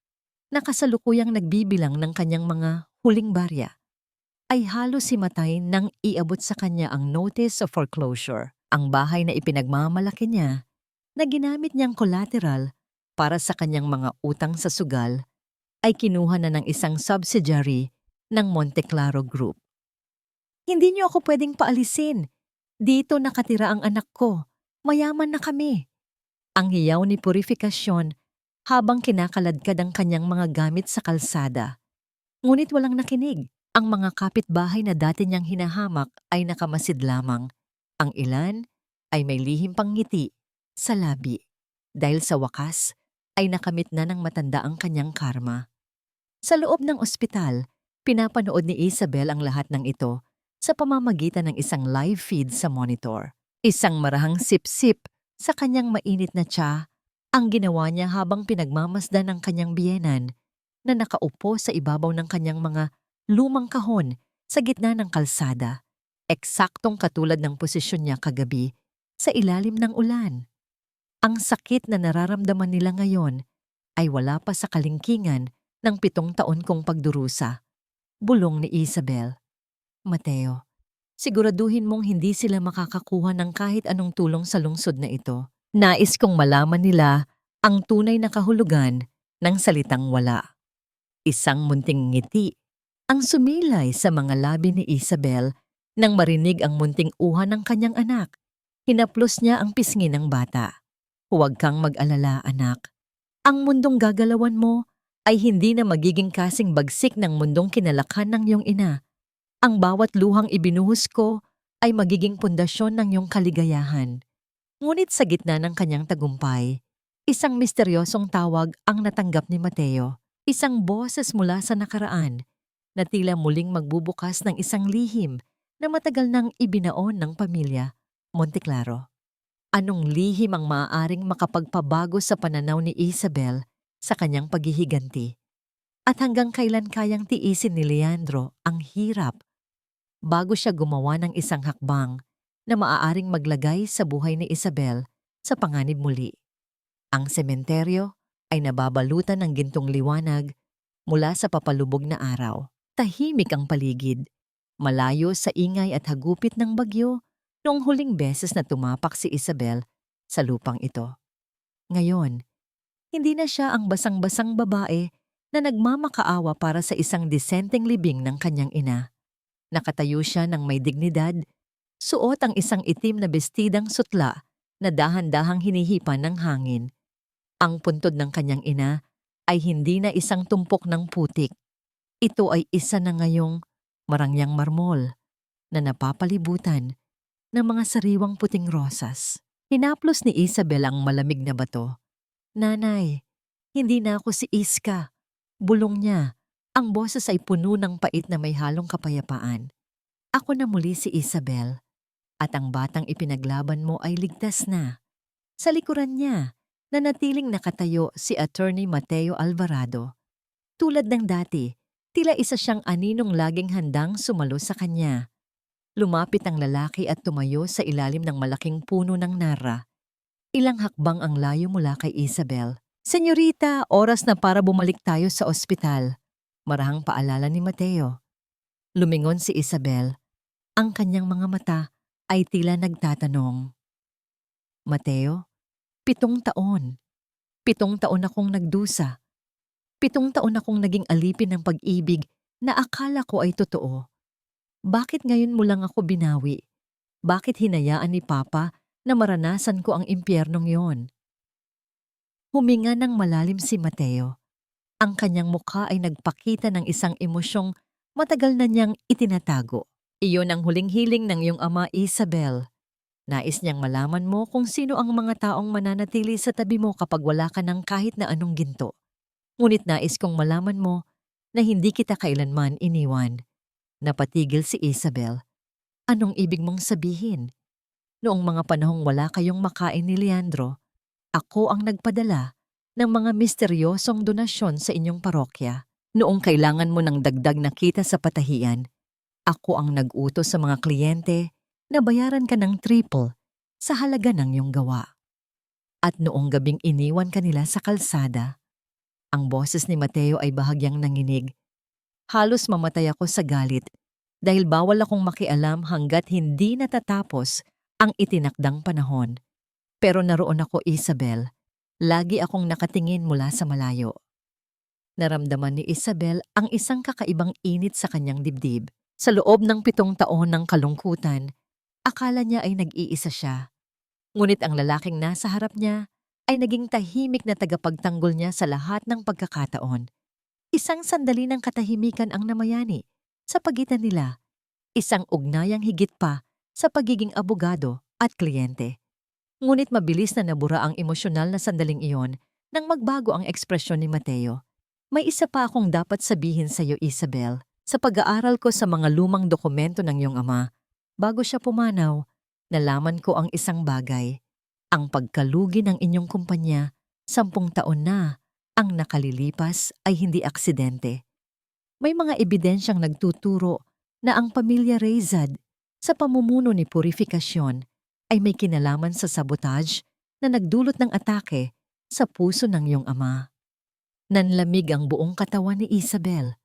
na kasalukuyang nagbibilang ng kanyang mga huling barya, ay halos himatay nang iabot sa kanya ang notice of foreclosure, ang bahay na ipinagmamalaki niya na ginamit niyang collateral para sa kanyang mga utang sa sugal ay kinuha na ng isang subsidiary ng Monteclaro Group. Hindi niyo ako pwedeng paalisin. Dito nakatira ang anak ko. Mayaman na kami. Ang hiyaw ni Purificacion habang kinakaladkad ang kanyang mga gamit sa kalsada. Ngunit walang nakinig. Ang mga kapitbahay na dati niyang hinahamak ay nakamasid lamang. Ang ilan ay may lihim pang ngiti sa labi. Dahil sa wakas ay nakamit na ng matanda ang kanyang karma. Sa loob ng ospital, pinapanood ni Isabel ang lahat ng ito sa pamamagitan ng isang live feed sa monitor. Isang marahang sip-sip sa kanyang mainit na tsa ang ginawa niya habang pinagmamasdan ng kanyang biyenan na nakaupo sa ibabaw ng kanyang mga lumang kahon sa gitna ng kalsada. Eksaktong katulad ng posisyon niya kagabi sa ilalim ng ulan. Ang sakit na nararamdaman nila ngayon ay wala pa sa kalingkingan ng 7 taon kong pagdurusa. Bulong ni Isabel. Mateo, siguraduhin mong hindi sila makakakuha ng kahit anong tulong sa lungsod na ito. Nais kong malaman nila ang tunay na kahulugan ng salitang wala. Isang munting ngiti ang sumilay sa mga labi ni Isabel nang marinig ang munting uha ng kanyang anak. Hinaplos niya ang pisngi ng bata. Huwag kang mag-alala, anak. Ang mundong gagalawan mo ay hindi na magiging kasing bagsik ng mundong kinalakhan ng iyong ina. Ang bawat luhang ibinuhos ko ay magiging pundasyon ng iyong kaligayahan. Ngunit sa gitna ng kanyang tagumpay, isang misteryosong tawag ang natanggap ni Mateo. Isang boses mula sa nakaraan na tila muling magbubukas ng isang lihim na matagal nang ibinaon ng pamilya Monteclaro. Anong lihim ang maaaring makapagpabago sa pananaw ni Isabel sa kanyang paghihiganti? At hanggang kailan kayang tiisin ni Leandro ang hirap bago siya gumawa ng isang hakbang na maaaring maglagay sa buhay ni Isabel sa panganib muli? Ang sementeryo ay nababalutan ng gintong liwanag mula sa papalubog na araw. Tahimik ang paligid, malayo sa ingay at hagupit ng bagyo noong huling beses na tumapak si Isabel sa lupang ito. Ngayon, hindi na siya ang basang-basang babae na nagmamakaawa para sa isang disenteng libing ng kanyang ina. Nakatayo siya ng may dignidad, suot ang isang itim na bestidang sutla na dahan-dahang hinihipan ng hangin. Ang puntod ng kanyang ina ay hindi na isang tumpok ng putik. Ito ay isa na ngayong marangyang marmol na napapalibutan ng mga sariwang puting rosas. Hinaplos ni Isabel ang malamig na bato. Nanay, hindi na ako si Iska. Bulong niya. Ang boses ay puno ng pait na may halong kapayapaan. Ako na muli si Isabel, at ang batang ipinaglaban mo ay ligtas na. Sa likuran niya, nanatiling nakatayo si Attorney Mateo Alvarado. Tulad ng dati, tila isa siyang aninong laging handang sumalo sa kanya. Lumapit ang lalaki at tumayo sa ilalim ng malaking puno ng narra. Ilang hakbang ang layo mula kay Isabel. "Senyorita, oras na para bumalik tayo sa ospital," marahang paalala ni Mateo. Lumingon si Isabel. Ang kanyang mga mata ay tila nagtatanong. "Mateo, 7 taon. 7 taon akong nagdusa. 7 taon akong naging alipin ng pag-ibig na akala ko ay totoo. Bakit ngayon mo lang ako binawi? Bakit hinayaan ni Papa na maranasan ko ang impyernong yon?" Huminga ng malalim si Mateo. Ang kanyang mukha ay nagpakita ng isang emosyong matagal na niyang itinatago. "Iyon ang huling hiling ng iyong ama, Isabel. Nais niyang malaman mo kung sino ang mga taong mananatili sa tabi mo kapag wala ka ng kahit na anong ginto. Ngunit nais kong malaman mo na hindi kita kailanman iniwan." Napatigil si Isabel. "Anong ibig mong sabihin? Noong mga panahong wala kayong makain ni Leandro, ako ang nagpadala ng mga misteryosong donasyon sa inyong parokya. Noong kailangan mo ng dagdag na kita sa patahian, ako ang nag-utos sa mga kliyente na bayaran ka ng triple sa halaga ng iyong gawa. At noong gabing iniwan ka nila sa kalsada," ang boses ni Mateo ay bahagyang nanginig. "Halos mamatay ako sa galit dahil bawal akong makialam hanggat hindi natatapos ang itinakdang panahon. Pero naroon ako, Isabel. Lagi akong nakatingin mula sa malayo." Naramdaman ni Isabel ang isang kakaibang init sa kanyang dibdib. Sa loob ng 7 taon ng kalungkutan, akala niya ay nag-iisa siya. Ngunit ang lalaking nasa harap niya ay naging tahimik na tagapagtanggol niya sa lahat ng pagkakataon. Isang sandali ng katahimikan ang namayani sa pagitan nila. Isang ugnayang higit pa sa pagiging abogado at kliyente. Ngunit mabilis na nabura ang emosyonal na sandaling iyon nang magbago ang ekspresyon ni Mateo. "May isa pa akong dapat sabihin sa iyo, Isabel. Sa pag-aaral ko sa mga lumang dokumento ng iyong ama, bago siya pumanaw, nalaman ko ang isang bagay. Ang pagkalugi ng inyong kumpanya, 10 taon na ang nakalilipas ay hindi aksidente. May mga ebidensyang nagtuturo na ang pamilya Rezad sa pamumuno ni Purifikasyon ay may kinalaman sa sabotage na nagdulot ng atake sa puso ng iyong ama." Nanlamig ang buong katawan ni Isabel.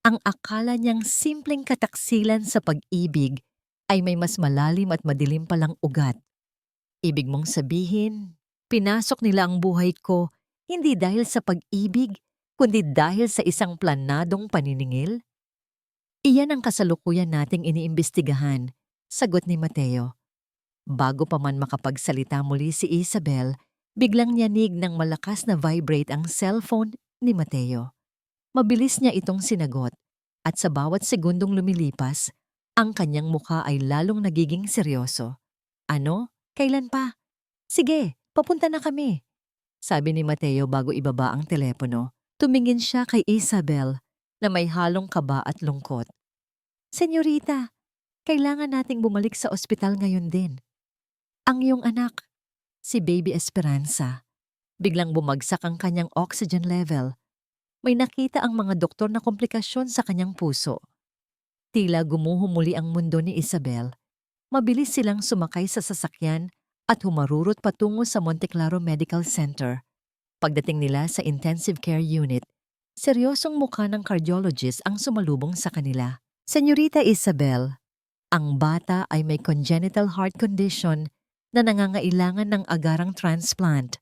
Ang akala niyang simpleng kataksilan sa pag-ibig ay may mas malalim at madilim palang ugat. "Ibig mong sabihin, pinasok nila ang buhay ko hindi dahil sa pag-ibig, kundi dahil sa isang planadong paniningil?" "Iyan ang kasalukuyan nating iniimbestigahan," sagot ni Mateo. Bago pa man makapagsalita muli si Isabel, biglang nyanig ng malakas na vibrate ang cellphone ni Mateo. Mabilis niya itong sinagot at sa bawat segundong lumilipas, ang kanyang mukha ay lalong nagiging seryoso. "Ano? Kailan pa?" "Sige, papunta na kami," sabi ni Mateo bago ibaba ang telepono. Tumingin siya kay Isabel na may halong kaba at lungkot. "Senyorita, kailangan nating bumalik sa ospital ngayon din. Ang iyong anak, si Baby Esperanza, biglang bumagsak ang kanyang oxygen level. May nakita ang mga doktor na komplikasyon sa kanyang puso." Tila gumuho muli ang mundo ni Isabel. Mabilis silang sumakay sa sasakyan at humarurot patungo sa Monteclaro Medical Center. Pagdating nila sa intensive care unit, seryosong mukha ng cardiologist ang sumalubong sa kanila. "Senyorita Isabel, ang bata ay may congenital heart condition na nangangailangan ng agarang transplant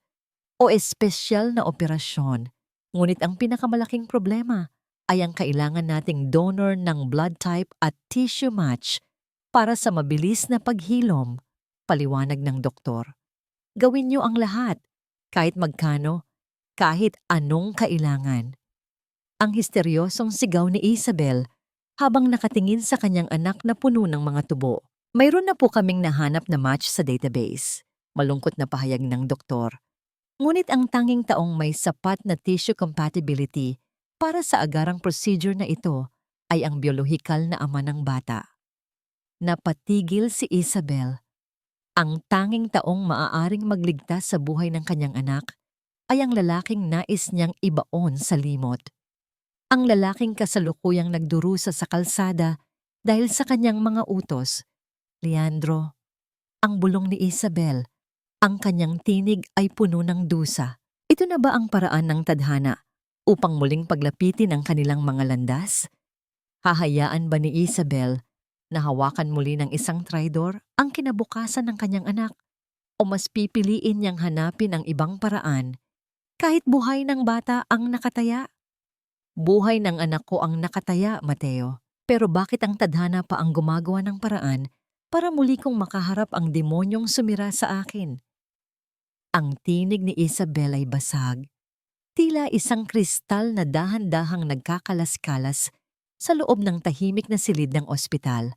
o espesyal na operasyon. Ngunit ang pinakamalaking problema ay ang kailangan nating donor ng blood type at tissue match para sa mabilis na paghilom," paliwanag ng doktor. "Gawin niyo ang lahat, kahit magkano, kahit anong kailangan." Ang histeryosong sigaw ni Isabel habang nakatingin sa kanyang anak na puno ng mga tubo. "Mayroon na po kaming nahanap na match sa database," malungkot na pahayag ng doktor. "Ngunit ang tanging taong may sapat na tissue compatibility Para sa agarang procedure na ito ay ang biolohikal na ama ng bata. Napatigil si Isabel. Ang tanging taong maaaring magligtas sa buhay ng kanyang anak ay ang lalaking nais niyang ibaon sa limot. Ang lalaking kasalukuyang nagdurusa sa kalsada dahil sa kanyang mga utos. Leandro, ang bulong ni Isabel, ang kanyang tinig ay puno ng dusa. Ito na ba ang paraan ng tadhana upang muling paglapitin ang kanilang mga landas? Hahayaan ba ni Isabel na hawakan muli ng isang traidor ang kinabukasan ng kanyang anak? O mas pipiliin niyang hanapin ang ibang paraan kahit buhay ng bata ang nakataya? Buhay ng anak ko ang nakataya, Mateo. Pero bakit ang tadhana pa ang gumagawa ng paraan para muli kong makaharap ang demonyong sumira sa akin? Ang tinig ni Isabel ay basag. Tila isang kristal na dahan-dahang nagkakalas-kalas sa loob ng tahimik na silid ng ospital.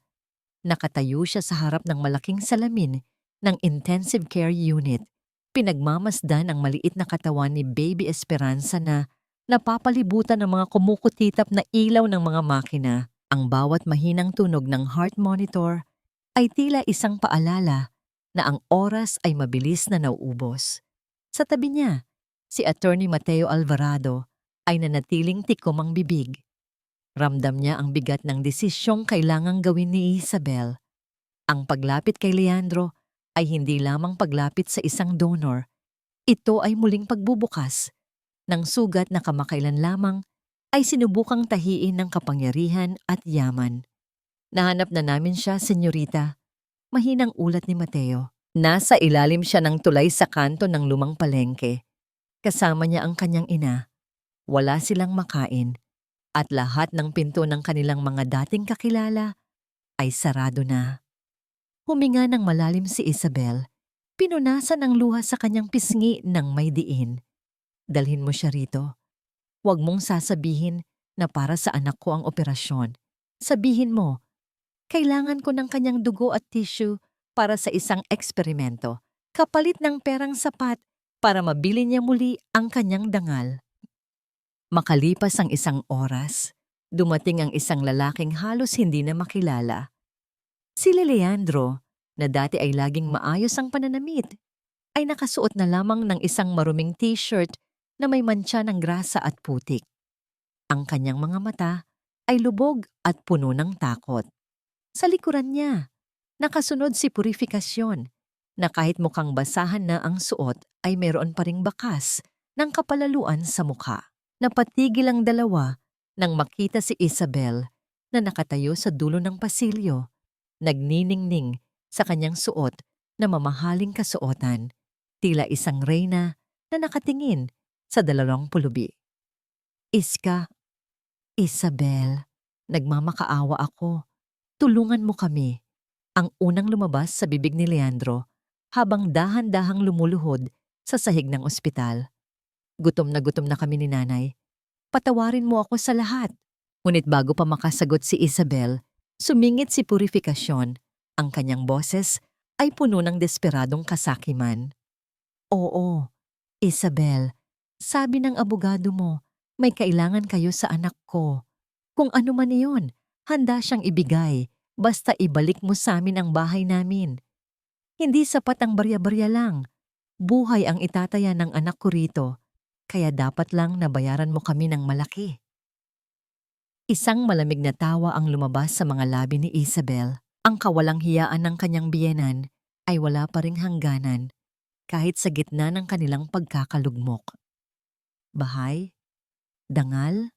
Nakatayo siya sa harap ng malaking salamin ng intensive care unit. Pinagmamasdan ang maliit na katawan ni Baby Esperanza na napapalibutan ng mga kumukutitap na ilaw ng mga makina. Ang bawat mahinang tunog ng heart monitor ay tila isang paalala na ang oras ay mabilis na nauubos. Sa tabi niya, si Attorney Mateo Alvarado ay nanatiling tikom ang bibig. Ramdam niya ang bigat ng desisyong kailangang gawin ni Isabel. Ang paglapit kay Leandro ay hindi lamang paglapit sa isang donor. Ito ay muling pagbubukas ng sugat na kamakailan lamang ay sinubukang tahiin ng kapangyarihan at yaman. Nahanap na namin siya, senyorita. Mahinang ulat ni Mateo. Nasa ilalim siya ng tulay sa kanto ng lumang palengke. Kasama niya ang kanyang ina. Wala silang makain at lahat ng pinto ng kanilang mga dating kakilala ay sarado na. Huminga ng malalim si Isabel. Pinunasan ang luha sa kanyang pisngi ng may diin. Dalhin mo siya rito. Huwag mong sasabihin na para sa anak ko ang operasyon. Sabihin mo, kailangan ko ng kanyang dugo at tissue para sa isang eksperimento, kapalit ng perang sapat para mabili niya muli ang kanyang dangal. Makalipas ang isang oras, dumating ang isang lalaking halos hindi na makilala. Si Leandro, na dati ay laging maayos ang pananamit, ay nakasuot na lamang ng isang maruming t-shirt na may mantsa ng grasa at putik. Ang kanyang mga mata ay lubog at puno ng takot. Sa likuran niya, nakasunod si Purifikasyon na kahit mukhang basahan na ang suot ay meron pa ring bakas ng kapalaluan sa mukha. Napatigil ang dalawa nang makita si Isabel na nakatayo sa dulo ng pasilyo, nagniningning sa kanyang suot na mamahaling kasuotan, tila isang reyna na nakatingin sa dalawang pulubi. Iska, Isabel, nagmamakaawa ako. Tulungan mo kami. Ang unang lumabas sa bibig ni Leandro habang dahan-dahang lumuluhod sa sahig ng ospital. Gutom na kami ni nanay. Patawarin mo ako sa lahat. Ngunit bago pa makasagot si Isabel, sumingit si Purifikasyon. Ang kanyang boses ay puno ng desperadong kasakiman. Oo, Isabel, sabi ng abogado mo, may kailangan kayo sa anak ko. Kung ano man iyon, handa siyang ibigay, basta ibalik mo sa amin ang bahay namin. Hindi sapat ang barya-barya lang. Buhay ang itataya ng anak ko rito, kaya dapat lang nabayaran mo kami ng malaki. Isang malamig na tawa ang lumabas sa mga labi ni Isabel. Ang kawalang hiyaan ng kanyang biyenan ay wala pa ring hangganan kahit sa gitna ng kanilang pagkakalugmok. Bahay? Dangal?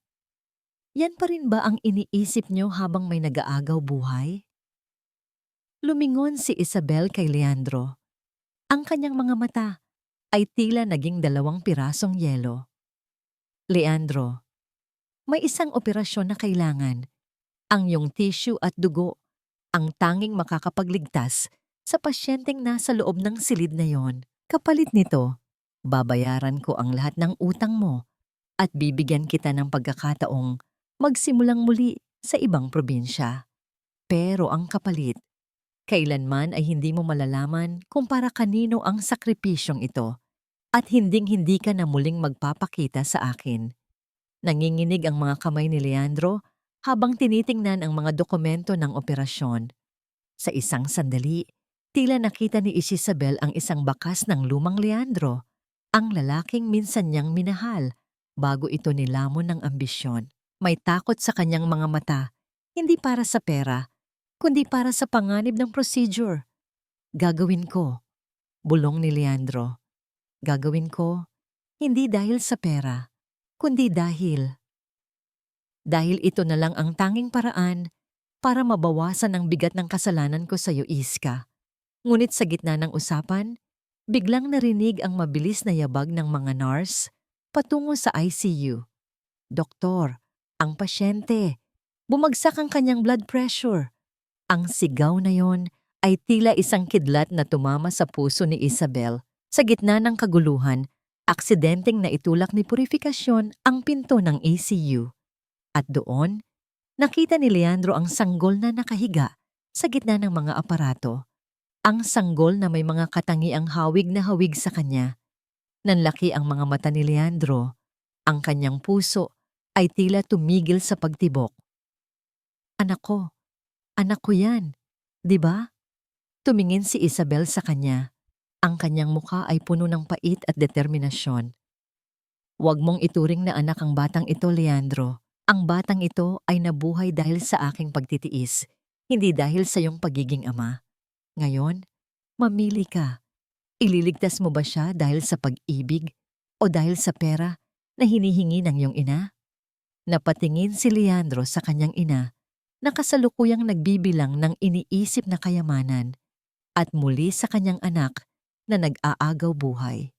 Yan pa rin ba ang iniisip niyo habang may nag-aagaw buhay? Lumingon si Isabel kay Leandro. Ang kanyang mga mata ay tila naging 2 pirasong yelo. Leandro, may isang operasyon na kailangan. Ang iyong tissue at dugo ang tanging makakapagligtas sa pasyenteng nasa loob ng silid na yon. Kapalit nito, babayaran ko ang lahat ng utang mo at bibigyan kita ng pagkakataong magsimulang muli sa ibang probinsya. Pero ang kapalit, kailanman ay hindi mo malalaman kung para kanino ang sakripisyong ito at hinding-hindi ka na muling magpapakita sa akin. Nanginginig ang mga kamay ni Leandro habang tinitingnan ang mga dokumento ng operasyon. Sa isang sandali, tila nakita ni Isabel ang isang bakas ng lumang Leandro, ang lalaking minsan niyang minahal bago ito nilamon ng ambisyon. May takot sa kanyang mga mata, hindi para sa pera, kundi para sa panganib ng procedure. Gagawin ko, bulong ni Leandro. Gagawin ko, hindi dahil sa pera, kundi dahil ito na lang ang tanging paraan para mabawasan ang bigat ng kasalanan ko sa iyo, Iska. Ngunit sa gitna ng usapan, biglang narinig ang mabilis na yabag ng mga nurse patungo sa ICU. Doktor, ang pasyente, bumagsak ang kanyang blood pressure. Ang sigaw na yon ay tila isang kidlat na tumama sa puso ni Isabel. Sa gitna ng kaguluhan, aksidenteng naitulak ni Purifikasyon ang pinto ng ICU. At doon, nakita ni Leandro ang sanggol na nakahiga sa gitna ng mga aparato. Ang sanggol na may mga katangiang hawig na hawig sa kanya. Nanlaki ang mga mata ni Leandro. Ang kanyang puso ay tila tumigil sa pagtibok. Anak ko yan, di ba? Tumingin si Isabel sa kanya. Ang kanyang muka ay puno ng pait at determinasyon. Huwag mong ituring na anak ang batang ito, Leandro. Ang batang ito ay nabuhay dahil sa aking pagtitiis, hindi dahil sa iyong pagiging ama. Ngayon, mamili ka. Ililigtas mo ba siya dahil sa pag-ibig o dahil sa pera na hinihingi ng iyong ina? Napatingin si Leandro sa kanyang ina na kasalukuyang nagbibilang ng iniisip na kayamanan at muli sa kanyang anak na nag-aagaw buhay.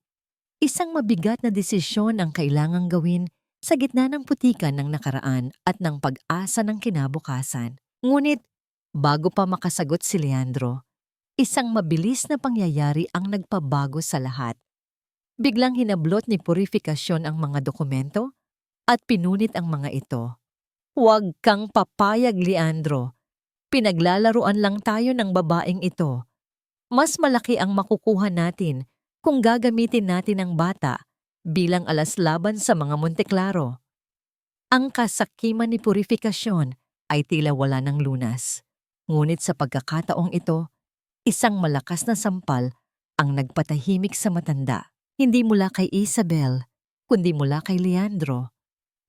Isang mabigat na desisyon ang kailangang gawin sa gitna ng putikan ng nakaraan at ng pag-asa ng kinabukasan. Ngunit, bago pa makasagot si Leandro, isang mabilis na pangyayari ang nagpabago sa lahat. Biglang hinablot ni Purifikasyon ang mga dokumento at pinunit ang mga ito. Huwag kang papayag, Leandro. Pinaglalaruan lang tayo ng babaeng ito. Mas malaki ang makukuha natin kung gagamitin natin ang bata bilang alas laban sa mga Monteklaro. Ang kasakiman ni Purifikasyon ay tila wala ng lunas. Ngunit sa pagkakataong ito, isang malakas na sampal ang nagpatahimik sa matanda. Hindi mula kay Isabel, kundi mula kay Leandro.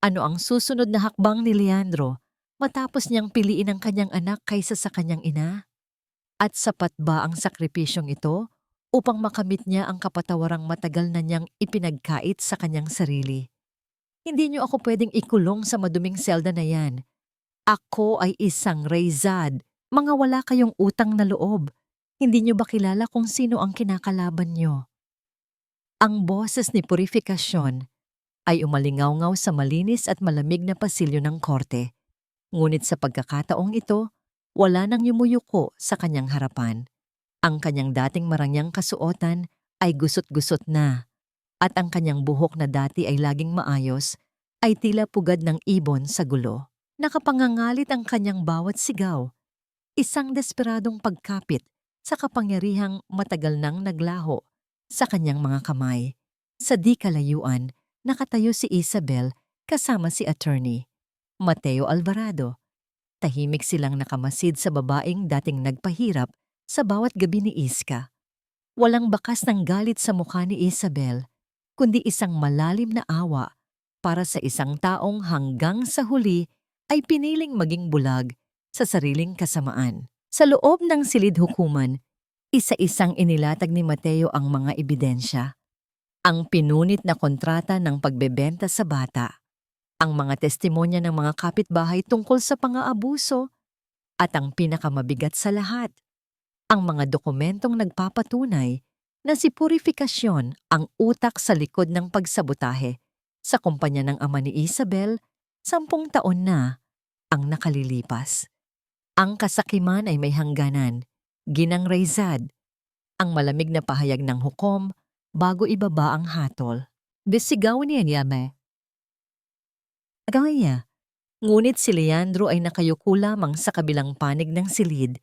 Ano ang susunod na hakbang ni Leandro matapos niyang piliin ang kanyang anak kaysa sa kanyang ina? At sapat ba ang sakripisyong ito upang makamit niya ang kapatawarang matagal na niyang ipinagkait sa kanyang sarili? Hindi niyo ako pwedeng ikulong sa maduming selda na yan. Ako ay isang Reyzad. Mga wala kayong utang na loob. Hindi niyo ba kilala kung sino ang kinakalaban niyo? Ang boses ni Purifikasyon ay umalingaw-ngaw sa malinis at malamig na pasilyo ng korte. Ngunit sa pagkakataong ito, wala nang yumuyuko sa kanyang harapan. Ang kanyang dating marangyang kasuotan ay gusot-gusot na, at ang kanyang buhok na dati ay laging maayos ay tila pugad ng ibon sa gulo. Nakapangangalit ang kanyang bawat sigaw, isang desperadong pagkapit sa kapangyarihang matagal nang naglaho sa kanyang mga kamay. Sa di kalayuan, nakatayo si Isabel kasama si attorney Mateo Alvarado. Tahimik silang nakamasid sa babaeng dating nagpahirap sa bawat gabi ni Iska. Walang bakas ng galit sa mukha ni Isabel, kundi isang malalim na awa para sa isang taong hanggang sa huli ay piniling maging bulag sa sariling kasamaan. Sa loob ng silid hukuman, isa-isang inilatag ni Mateo ang mga ebidensya. Ang pinunit na kontrata ng pagbebenta sa bata, ang mga testimonya ng mga kapitbahay tungkol sa pang-aabuso, at ang pinakamabigat sa lahat, ang mga dokumentong nagpapatunay na si Purifikasyon ang utak sa likod ng pagsabotahe sa kumpanya ng ama ni Isabel 10 taon na ang nakalilipas. Ang kasakiman ay may hangganan, Ginang Reyzad, ang malamig na pahayag ng hukom bago ibaba ang hatol. Bisigaw niya Yame. Agaya. Ngunit si Leandro ay nakayuko lamang sa kabilang panig ng silid,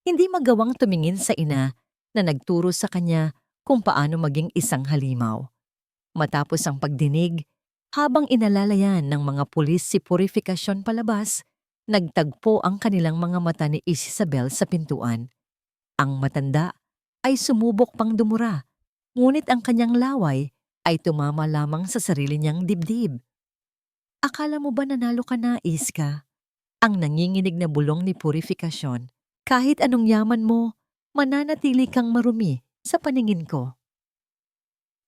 hindi magawang tumingin sa ina na nagturo sa kanya kung paano maging isang halimaw. Matapos ang pagdinig, Habang inalalayan ng mga pulis si Purificacion palabas, nagtagpo ang kanilang mga mata ni Isabel sa pintuan. Ang matanda ay sumubok pang dumura, ngunit ang kanyang laway ay tumama lamang sa sarili niyang dibdib. Akala mo ba nanalo ka na, Iska? Ang nanginginig na bulong ni Purificacion. Kahit anong yaman mo, mananatili kang marumi sa paningin ko.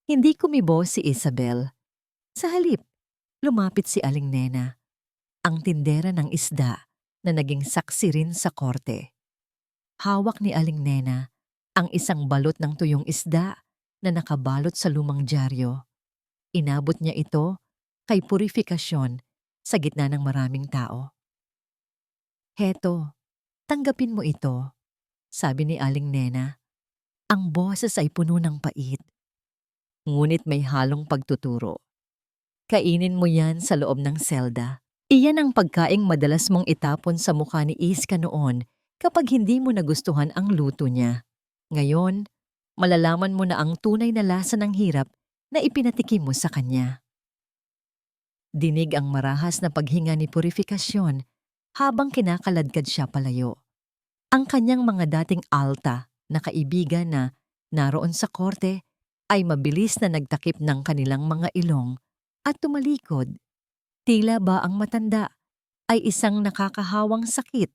Hindi kumibo si Isabel. Sa halip, lumapit si Aling Nena, ang tindera ng isda na naging saksi rin sa korte. Hawak ni Aling Nena ang isang balot ng tuyong isda na nakabalot sa lumang dyaryo. Inabot niya ito kay Purificacion sa gitna ng maraming tao. Heto, tanggapin mo ito, sabi ni Aling Nena. Ang boses ay puno ng pait, ngunit may halong pagtuturo. Kainin mo yan sa loob ng selda. Iyan ang pagkaing madalas mong itapon sa mukha ni Iska noon kapag hindi mo nagustuhan ang luto niya. Ngayon, malalaman mo na ang tunay na lasa ng hirap na ipinatikim mo sa kanya. Dinig ang marahas na paghinga ni Purificacion habang kinakaladkad siya palayo. Ang kanyang mga dating alta na kaibigan na naroon sa korte ay mabilis na nagtakip ng kanilang mga ilong at tumalikod. Tila ba ang matanda ay isang nakakahawang sakit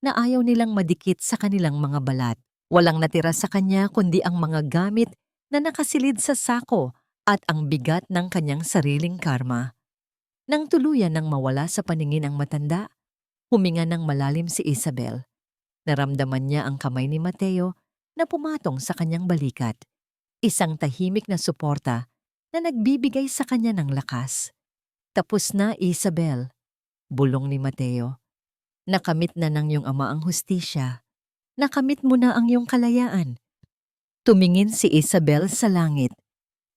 na ayaw nilang madikit sa kanilang mga balat. Walang natira sa kanya kundi ang mga gamit na nakasilid sa sako at ang bigat ng kanyang sariling karma. Nang tuluyan ng mawala sa paningin ang matanda, huminga ng malalim si Isabel. Naramdaman niya ang kamay ni Mateo na pumatong sa kanyang balikat. Isang tahimik na suporta na nagbibigay sa kanya ng lakas. Tapos na, Isabel, bulong ni Mateo. Nakamit na ng iyong ama ang hustisya. Nakamit mo na ang iyong kalayaan. Tumingin si Isabel sa langit,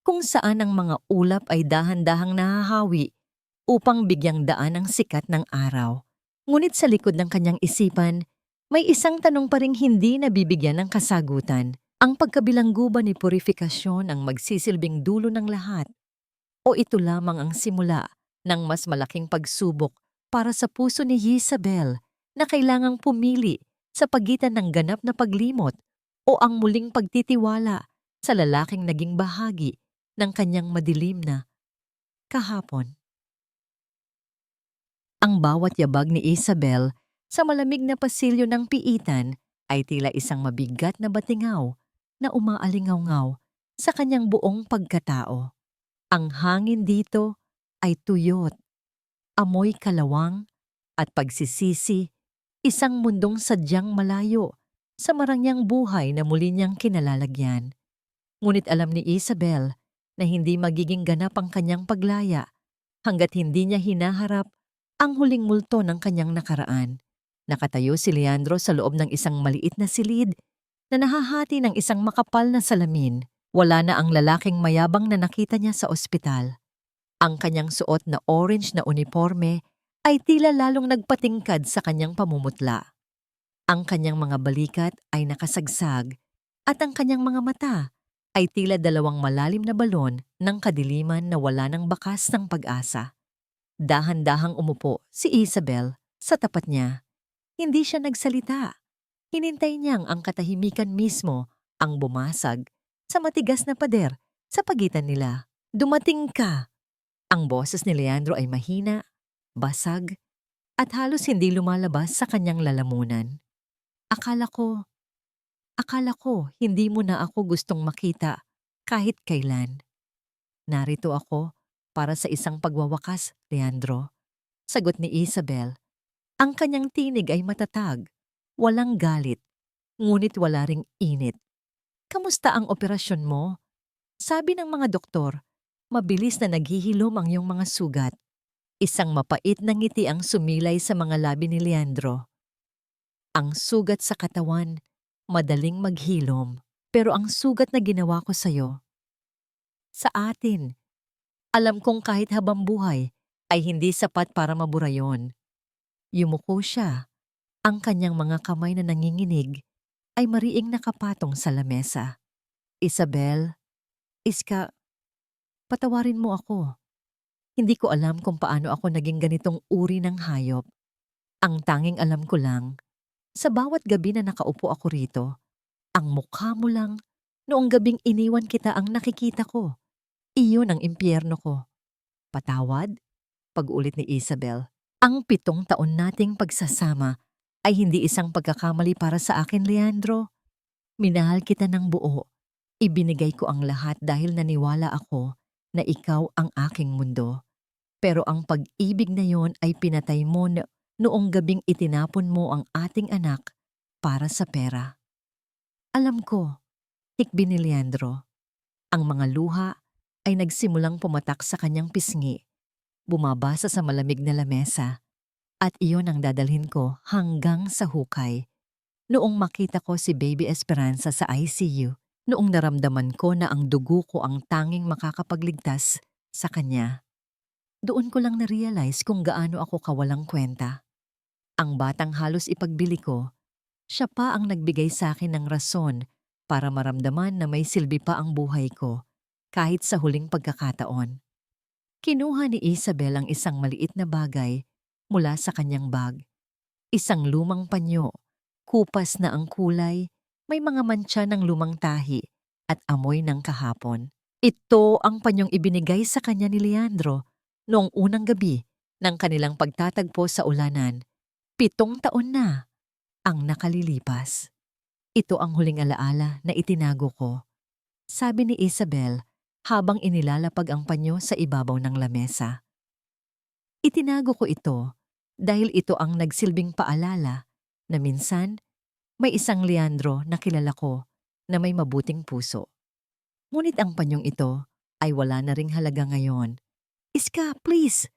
kung saan ang mga ulap ay dahan-dahang nahahawi upang bigyang daan ang sikat ng araw. Ngunit sa likod ng kanyang isipan, may isang tanong pa ring hindi nabibigyan ng kasagutan. Ang pagkabilanggo ba ni Purificacion ang magsisilbing dulo ng lahat? O ito lamang ang simula ng mas malaking pagsubok para sa puso ni Isabel na kailangang pumili sa pagitan ng ganap na paglimot o ang muling pagtitiwala sa lalaking naging bahagi ng kanyang madilim na kahapon. Ang bawat yabag ni Isabel sa malamig na pasilyo ng piitan ay tila isang mabigat na batingaw na umaalingaw-ngaw sa kanyang buong pagkatao. Ang hangin dito ay tuyot, amoy kalawang at pagsisisi, isang mundong sadyang malayo sa marangyang buhay na muli niyang kinalalagyan. Ngunit alam ni Isabel na hindi magiging ganap ang kanyang paglaya hanggat hindi niya hinaharap ang huling multo ng kanyang nakaraan. Nakatayo si Leandro sa loob ng isang maliit na silid na nahahati ng isang makapal na salamin. Wala na ang lalaking mayabang na nakita niya sa ospital. Ang kanyang suot na orange na uniforme ay tila lalong nagpatingkad sa kanyang pamumutla. Ang kanyang mga balikat ay nakasagsag at ang kanyang mga mata ay tila dalawang malalim na balon ng kadiliman na wala ng bakas ng pag-asa. Dahan-dahang umupo si Isabel sa tapat niya. Hindi siya nagsalita. Hinintay niyang ang katahimikan mismo ang bumasag sa matigas na pader sa pagitan nila. Dumating ka! Ang boses ni Leandro ay mahina, basag, at halos hindi lumalabas sa kanyang lalamunan. Akala ko hindi mo na ako gustong makita kahit kailan. Narito ako para sa isang pagwawakas, Leandro. Sagot ni Isabel. Ang kanyang tinig ay matatag, walang galit, ngunit wala ring init. Kamusta ang operasyon mo? Sabi ng mga doktor, mabilis na naghihilom ang iyong mga sugat. Isang mapait na ngiti ang sumilay sa mga labi ni Leandro. Ang sugat sa katawan, madaling maghilom. Pero ang sugat na ginawa ko sa'yo, sa atin, alam kong kahit habang buhay ay hindi sapat para mabura yon. Yumuko siya. Ang kanyang mga kamay na nanginginig ay mariing nakapatong sa lamesa. Isabel, Iska, patawarin mo ako. Hindi ko alam kung paano ako naging ganitong uri ng hayop. Ang tanging alam ko lang, sa bawat gabi na nakaupo ako rito, ang mukha mo lang, noong gabing iniwan kita ang nakikita ko. Iyon ang impyerno ko. Patawad? Pag-ulit ni Isabel. Ang 7 taon nating pagsasama ay hindi isang pagkakamali para sa akin, Leandro. Minahal kita ng buo. Ibinigay ko ang lahat dahil naniwala ako na ikaw ang aking mundo. Pero ang pag-ibig na yon ay pinatay mo noong gabing itinapon mo ang ating anak para sa pera. Alam ko, hikbi ni Leandro. Ang mga luha ay nagsimulang pumatak sa kanyang pisngi, bumabasa sa malamig na lamesa, at iyon ang dadalhin ko hanggang sa hukay. Noong makita ko si Baby Esperanza sa ICU, noong naramdaman ko na ang dugo ko ang tanging makakapagligtas sa kanya, doon ko lang na-realize kung gaano ako kawalang kwenta. Ang batang halos ipagbili ko, siya pa ang nagbigay sa akin ng rason para maramdaman na may silbi pa ang buhay ko kahit sa huling pagkakataon. Kinuha ni Isabel ang isang maliit na bagay mula sa kanyang bag. Isang lumang panyo, kupas na ang kulay, may mga mantsa ng lumang tahi at amoy ng kahapon. Ito ang panyong ibinigay sa kanya ni Leandro noong unang gabi ng kanilang pagtatagpo sa ulanan. 7 taon na ang nakalilipas. Ito ang huling alaala na itinago ko, sabi ni Isabel habang inilalapag ang panyo sa ibabaw ng lamesa. Itinago ko ito dahil ito ang nagsilbing paalala na minsan may isang Leandro na kilala ko na may mabuting puso. Ngunit ang panyong ito ay wala na ring halaga ngayon. Iska, please!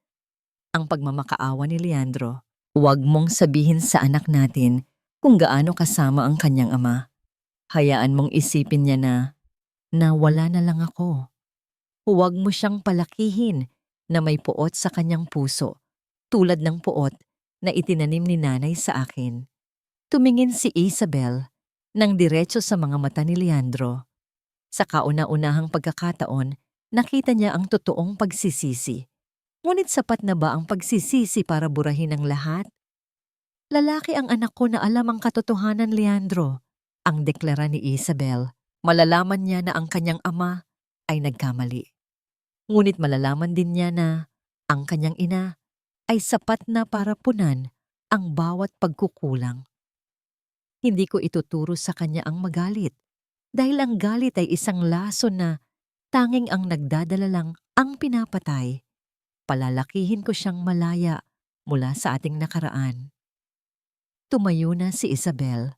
Ang pagmamakaawa ni Leandro. Huwag mong sabihin sa anak natin kung gaano kasama ang kanyang ama. Hayaan mong isipin niya na wala na lang ako. Huwag mo siyang palakihin na may puot sa kanyang puso, tulad ng puot na itinanim ni nanay sa akin. Tumingin si Isabel nang diretso sa mga mata ni Leandro. Sa kauna-unahang pagkakataon, nakita niya ang totoong pagsisisi. Ngunit sapat na ba ang pagsisisi para burahin ang lahat? Lalaki ang anak ko na alam ang katotohanan, Leandro, ang deklara ni Isabel. Malalaman niya na ang kanyang ama ay nagkamali. Ngunit malalaman din niya na ang kanyang ina ay sapat na para punan ang bawat pagkukulang. Hindi ko ituturo sa kanya ang magalit dahil ang galit ay isang lason na tanging ang nagdadala lang ang pinapatay. Palalakihin ko siyang malaya mula sa ating nakaraan. Tumayo na si Isabel.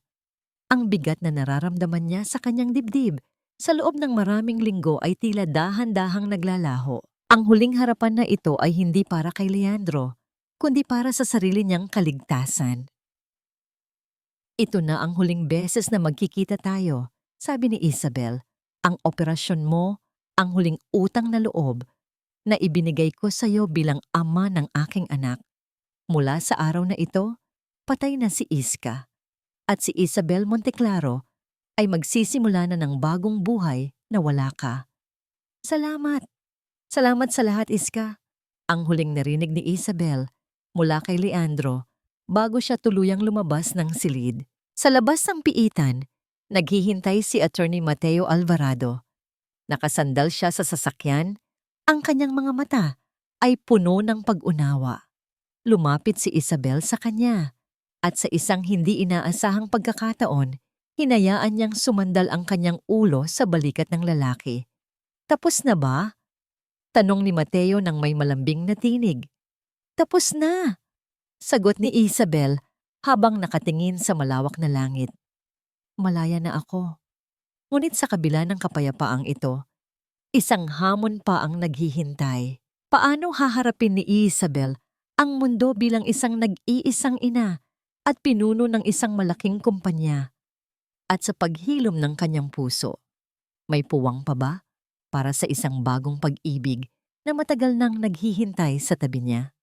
Ang bigat na nararamdaman niya sa kanyang dibdib sa loob ng maraming linggo ay tila dahan-dahang naglalaho. Ang huling harapan na ito ay hindi para kay Leandro, kundi para sa sarili niyang kaligtasan. Ito na ang huling beses na magkikita tayo, sabi ni Isabel. Ang operasyon mo, ang huling utang na loob na ibinigay ko sa iyo bilang ama ng aking anak. Mula sa araw na ito, patay na si Iska at si Isabel Monteclaro ay magsisimula na ng bagong buhay na wala ka. Salamat! Salamat sa lahat, Iska. Ang huling narinig ni Isabel mula kay Leandro bago siya tuluyang lumabas ng silid. Sa labas ng piitan, naghihintay si Attorney Mateo Alvarado. Nakasandal siya sa sasakyan. Ang kanyang mga mata ay puno ng pag-unawa. Lumapit si Isabel sa kanya at sa isang hindi inaasahang pagkakataon, hinayaan niyang sumandal ang kanyang ulo sa balikat ng lalaki. Tapos na ba? Tanong ni Mateo nang may malambing na tinig. Tapos na, sagot ni Isabel habang nakatingin sa malawak na langit. Malaya na ako. Ngunit sa kabila ng kapayapaang ito, isang hamon pa ang naghihintay. Paano haharapin ni Isabel ang mundo bilang isang nag-iisang ina at pinuno ng isang malaking kumpanya? At sa paghilom ng kanyang puso, may puwang pa ba para sa isang bagong pag-ibig na matagal nang naghihintay sa tabi niya?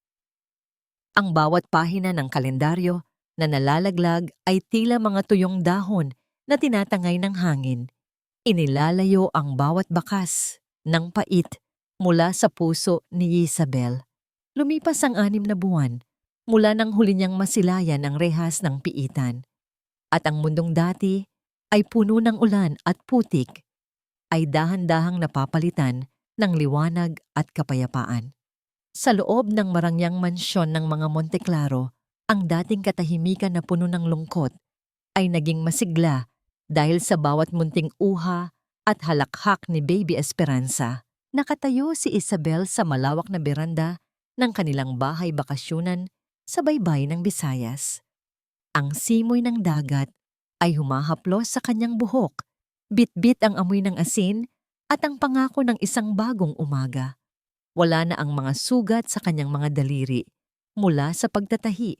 Ang bawat pahina ng kalendaryo na nalalaglag ay tila mga tuyong dahon na tinatangay ng hangin. Inilalayo ang bawat bakas ng pait mula sa puso ni Isabel. Lumipas ang 6 na buwan mula nang huli niyang masilayan ang rehas ng piitan. At ang mundong dati ay puno ng ulan at putik ay dahan-dahang napapalitan ng liwanag at kapayapaan. Sa loob ng marangyang mansyon ng mga Monteclaro, ang dating katahimikan na puno ng lungkot ay naging masigla dahil sa bawat munting uha at halakhak ni Baby Esperanza. Nakatayo si Isabel sa malawak na beranda ng kanilang bahay bakasyunan sa baybay ng Visayas. Ang simoy ng dagat ay humahaplos sa kanyang buhok, bitbit ang amoy ng asin at ang pangako ng isang bagong umaga. Wala na ang mga sugat sa kanyang mga daliri mula sa pagtatahi.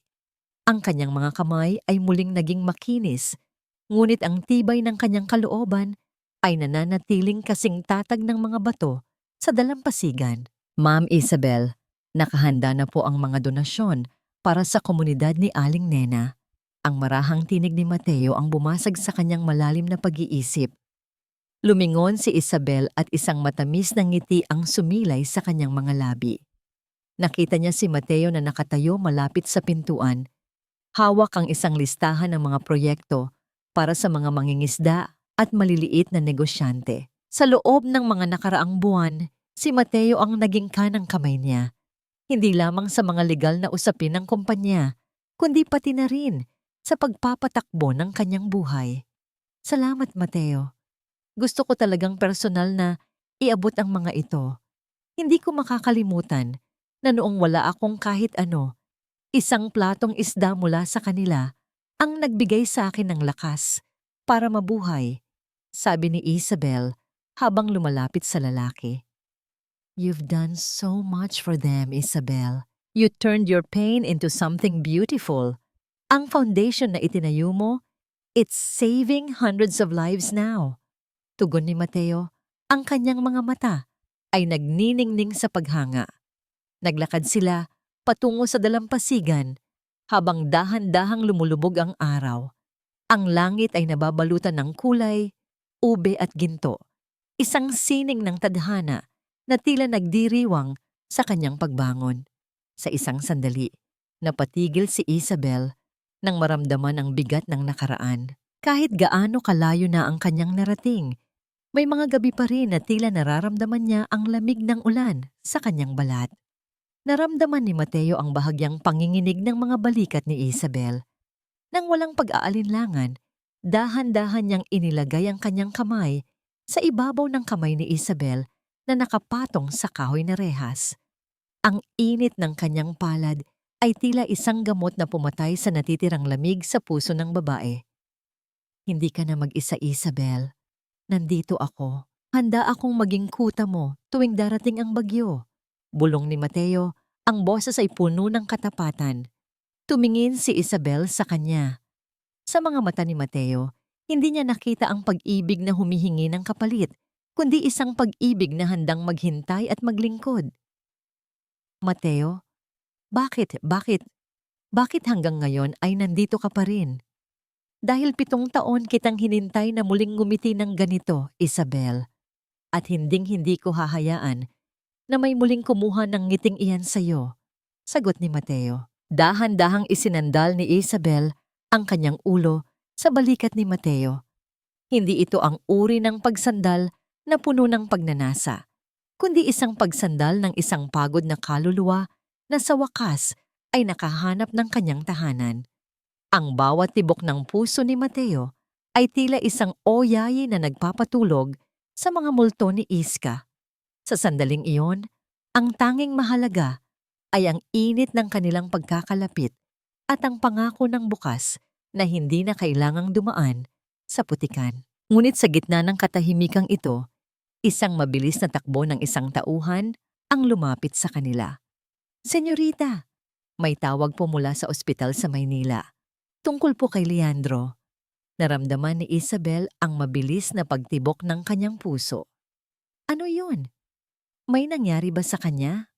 Ang kanyang mga kamay ay muling naging makinis, ngunit ang tibay ng kanyang kalooban ay nananatiling kasing tatag ng mga bato sa dalampasigan. Ma'am Isabel, nakahanda na po ang mga donasyon para sa komunidad ni Aling Nena. Ang marahang tinig ni Mateo ang bumasag sa kanyang malalim na pag-iisip. Lumingon si Isabel at isang matamis na ngiti ang sumilay sa kanyang mga labi. Nakita niya si Mateo na nakatayo malapit sa pintuan. Hawak ang isang listahan ng mga proyekto para sa mga mangingisda at maliliit na negosyante. Sa loob ng mga nakaraang buwan, si Mateo ang naging kanang kamay niya. Hindi lamang sa mga legal na usapin ng kumpanya, kundi pati na rin sa pagpapatakbo ng kanyang buhay. Salamat, Mateo. Gusto ko talagang personal na iabot ang mga ito. Hindi ko makakalimutan na noong wala akong kahit ano, isang platong isda mula sa kanila ang nagbigay sa akin ng lakas para mabuhay, sabi ni Isabel habang lumalapit sa lalaki. You've done so much for them, Isabel. You turned your pain into something beautiful. Ang foundation na itinayo mo, it's saving hundreds of lives now. Tugon ni Mateo, ang kanyang mga mata ay nagniningning sa paghanga. Naglakad sila patungo sa dalampasigan habang dahan-dahang lumulubog ang araw. Ang langit ay nababalutan ng kulay, ube at ginto, isang sining ng tadhana na tila nagdiriwang sa kanyang pagbangon. Sa isang sandali, napatigil si Isabel nang maramdaman ang bigat ng nakaraan. Kahit gaano kalayo na ang kanyang narating, may mga gabi pa rin na tila nararamdaman niya ang lamig ng ulan sa kanyang balat. Naramdaman ni Mateo ang bahagyang panginginig ng mga balikat ni Isabel. Nang walang pag-aalinlangan, dahan-dahan niyang inilagay ang kanyang kamay sa ibabaw ng kamay ni Isabel na nakapatong sa kahoy na rehas. Ang init ng kanyang palad ay tila isang gamot na pumatay sa natitirang lamig sa puso ng babae. Hindi ka na mag-isa, Isabel. Nandito ako. Handa akong maging kuta mo tuwing darating ang bagyo. Bulong ni Mateo, ang boses ay puno ng katapatan. Tumingin si Isabel sa kanya. Sa mga mata ni Mateo, hindi niya nakita ang pag-ibig na humihingi ng kapalit, kundi isang pag-ibig na handang maghintay at maglingkod. Mateo, bakit hanggang ngayon ay nandito ka pa rin? Dahil 7 taon kitang hinintay na muling ngumiti ng ganito, Isabel. At hinding-hindi ko hahayaan na may muling kumuha ng ngiting iyan sa'yo. Sagot ni Mateo. Dahan-dahang isinandal ni Isabel ang kanyang ulo sa balikat ni Mateo. Hindi ito ang uri ng pagsandal na puno ng pagnanasa, kundi isang pagsandal ng isang pagod na kaluluwa na sa wakas ay nakahanap ng kanyang tahanan. Ang bawat tibok ng puso ni Mateo ay tila isang oyayi na nagpapatulog sa mga multo ni Iska. Sa sandaling iyon, ang tanging mahalaga ay ang init ng kanilang pagkakalapit at ang pangako ng bukas na hindi na kailangang dumaan sa putikan. Ngunit sa gitna ng katahimikang ito, isang mabilis na takbo ng isang tauhan ang lumapit sa kanila. Senyorita, may tawag po mula sa ospital sa Maynila. Tungkol po kay Leandro. Naramdaman ni Isabel ang mabilis na pagtibok ng kanyang puso. Ano yun? May nangyari ba sa kanya?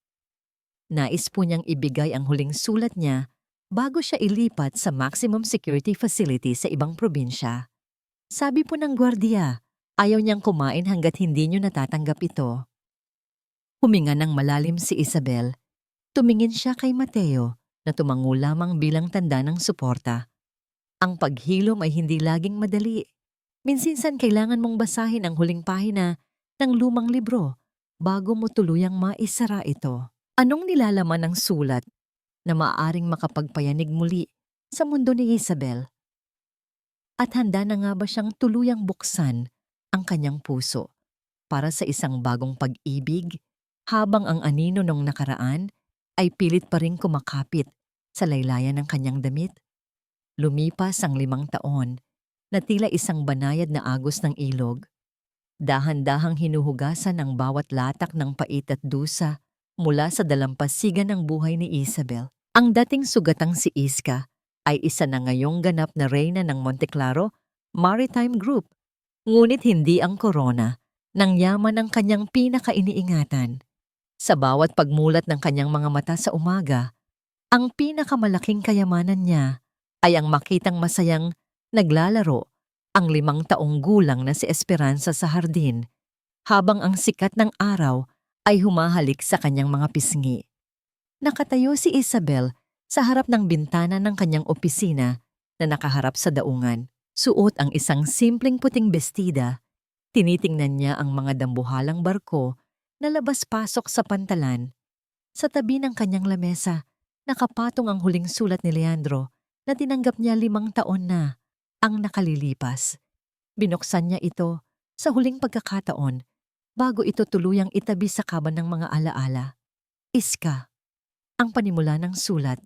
Nais po niyang ibigay ang huling sulat niya bago siya ilipat sa maximum security facility sa ibang probinsya. Sabi po ng gwardiya, ayaw niyang kumain hanggat hindi niyo natatanggap ito. Huminga ng malalim si Isabel. Tumingin siya kay Mateo na tumango lamang bilang tanda ng suporta. Ang paghilom ay hindi laging madali. Minsan kailangan mong basahin ang huling pahina ng lumang libro bago mo tuluyang maisara ito. Anong nilalaman ng sulat na maaaring makapagpayanig muli sa mundo ni Isabel? At handa na nga ba siyang tuluyang buksan ang kanyang puso para sa isang bagong pag-ibig habang ang anino nung nakaraan ay pilit pa rin kumakapit sa laylayan ng kanyang damit? Lumipas ang 5 taon na tila isang banayad na agos ng ilog. Dahan-dahang hinuhugasan ang bawat latak ng pait at dusa mula sa dalampasigan ng buhay ni Isabel. Ang dating sugatang si Iska ay isa na ngayong ganap na reyna ng Monteclaro Maritime Group. Ngunit hindi ang korona ng yaman ng kanyang pinakainiingatan. Sa bawat pagmulat ng kanyang mga mata sa umaga, ang pinakamalaking kayamanan niya ay ang makitang masayang naglalaro ang 5 taong gulang na si Esperanza sa hardin, habang ang sikat ng araw ay humahalik sa kanyang mga pisngi. Nakatayo si Isabel sa harap ng bintana ng kanyang opisina na nakaharap sa daungan. Suot ang isang simpleng puting bestida. Tinitingnan niya ang mga dambuhalang barko na labas-pasok sa pantalan. Sa tabi ng kanyang lamesa, nakapatong ang huling sulat ni Leandro na tinanggap niya 5 taon na ang nakalilipas. Binuksan niya ito sa huling pagkakataon bago ito tuluyang itabi sa kaban ng mga alaala. Iska, ang panimula ng sulat.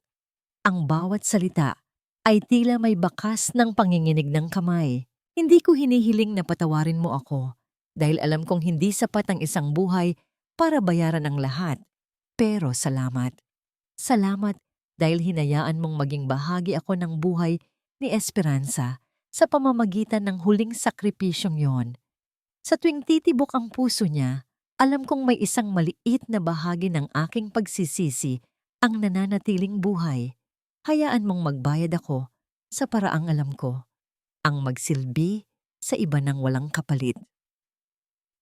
Ang bawat salita ay tila may bakas ng panginginig ng kamay. Hindi ko hinihiling na patawarin mo ako dahil alam kong hindi sapat ang isang buhay para bayaran ang lahat. Pero salamat. Salamat dahil hinayaan mong maging bahagi ako ng buhay ni Esperanza sa pamamagitan ng huling sakripisyong yon. Sa tuwing titibok ang puso niya, alam kong may isang maliit na bahagi ng aking pagsisisi ang nananatiling buhay. Hayaan mong magbayad ako sa paraang alam ko, ang magsilbi sa iba ng walang kapalit.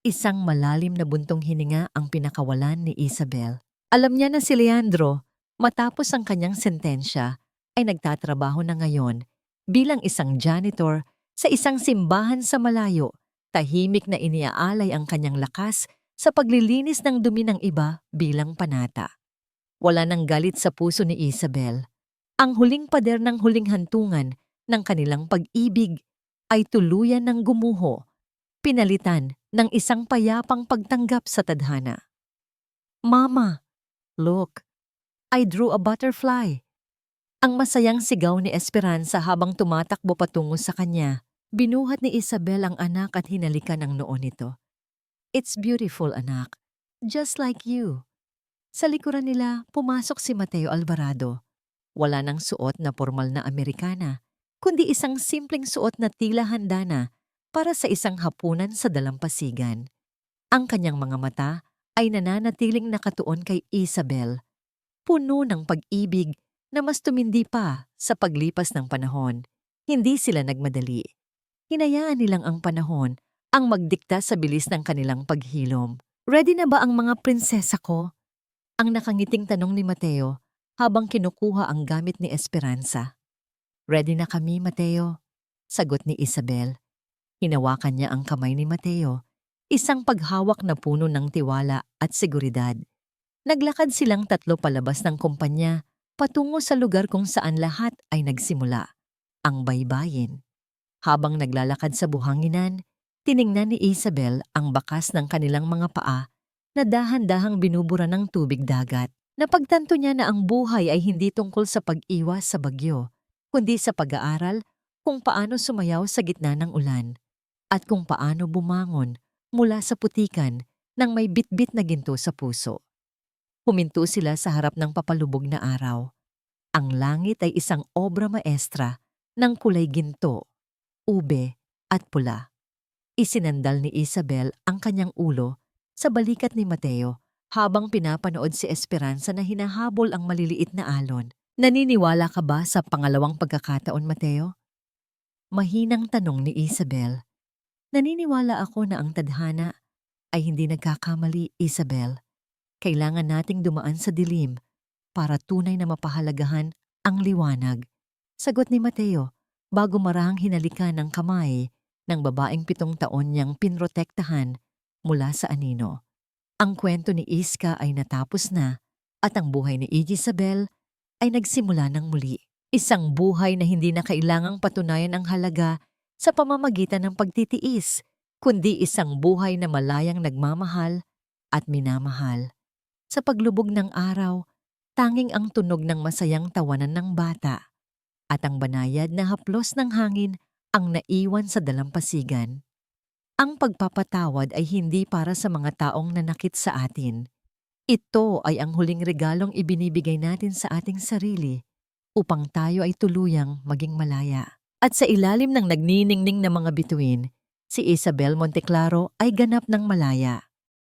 Isang malalim na buntong hininga ang pinakawalan ni Isabel. Alam niya na si Leandro, matapos ang kanyang sentensya, ay nagtatrabaho na ngayon bilang isang janitor sa isang simbahan sa malayo. Tahimik na iniaalay ang kanyang lakas sa paglilinis ng dumi ng iba bilang panata. Wala nang galit sa puso ni Isabel. Ang huling pader ng huling hantungan ng kanilang pag-ibig ay tuluyan ng gumuho, pinalitan ng isang payapang pagtanggap sa tadhana. Mama, look, I drew a butterfly. Ang masayang sigaw ni Esperanza habang tumatakbo patungo sa kanya. Binuhat ni Isabel ang anak at hinalikan ang noo nito. It's beautiful, anak. Just like you. Sa likuran nila, pumasok si Mateo Alvarado. Wala nang suot na formal na Amerikana, kundi isang simpleng suot na tila handa na para sa isang hapunan sa dalampasigan. Ang kanyang mga mata ay nananatiling nakatuon kay Isabel, puno ng pag-ibig na mas tumindi pa sa paglipas ng panahon. Hindi sila nagmadali. Hinayaan nilang ang panahon ang magdikta sa bilis ng kanilang paghilom. Ready na ba ang mga prinsesa ko? Ang nakangiting tanong ni Mateo habang kinukuha ang gamit ni Esperanza. Ready na kami, Mateo, sagot ni Isabel. Hinawakan niya ang kamay ni Mateo, isang paghawak na puno ng tiwala at seguridad. Naglakad silang 3 palabas ng kumpanya patungo sa lugar kung saan lahat ay nagsimula, ang baybayin. Habang naglalakad sa buhanginan, tiningnan ni Isabel ang bakas ng kanilang mga paa na dahan-dahang binubura ng tubig dagat. Napagtanto niya na ang buhay ay hindi tungkol sa pag-iwas sa bagyo, kundi sa pag-aaral kung paano sumayaw sa gitna ng ulan at kung paano bumangon mula sa putikan ng may bitbit na ginto sa puso. Huminto sila sa harap ng papalubog na araw. Ang langit ay isang obra maestra ng kulay ginto, ube at pula. Isinandal ni Isabel ang kanyang ulo sa balikat ni Mateo habang pinapanood si Esperanza na hinahabol ang maliliit na alon. Naniniwala ka ba sa pangalawang pagkakataon, Mateo? Mahinang tanong ni Isabel. Naniniwala ako na ang tadhana ay hindi nagkakamali, Isabel. kailangan nating dumaan sa dilim para tunay na mapahalagahan ang liwanag. Sagot ni Mateo bago marahang hinalikan ng kamay ng babaeng 7 taon niyang pinrotektahan mula sa anino. Ang kwento ni Iska ay natapos na at ang buhay ni Isabel ay nagsimula ng muli. Isang buhay na hindi na kailangang patunayan ang halaga sa pamamagitan ng pagtitiis, kundi isang buhay na malayang nagmamahal at minamahal. Sa paglubog ng araw, tanging ang tunog ng masayang tawanan ng bata at ang banayad na haplos ng hangin ang naiwan sa dalampasigan. Ang pagpapatawad ay hindi para sa mga taong nanakit sa atin. Ito ay ang huling regalong ibinibigay natin sa ating sarili upang tayo ay tuluyang maging malaya. At sa ilalim ng nagniningning na mga bituin, si Isabel Monteclaro ay ganap ng malaya.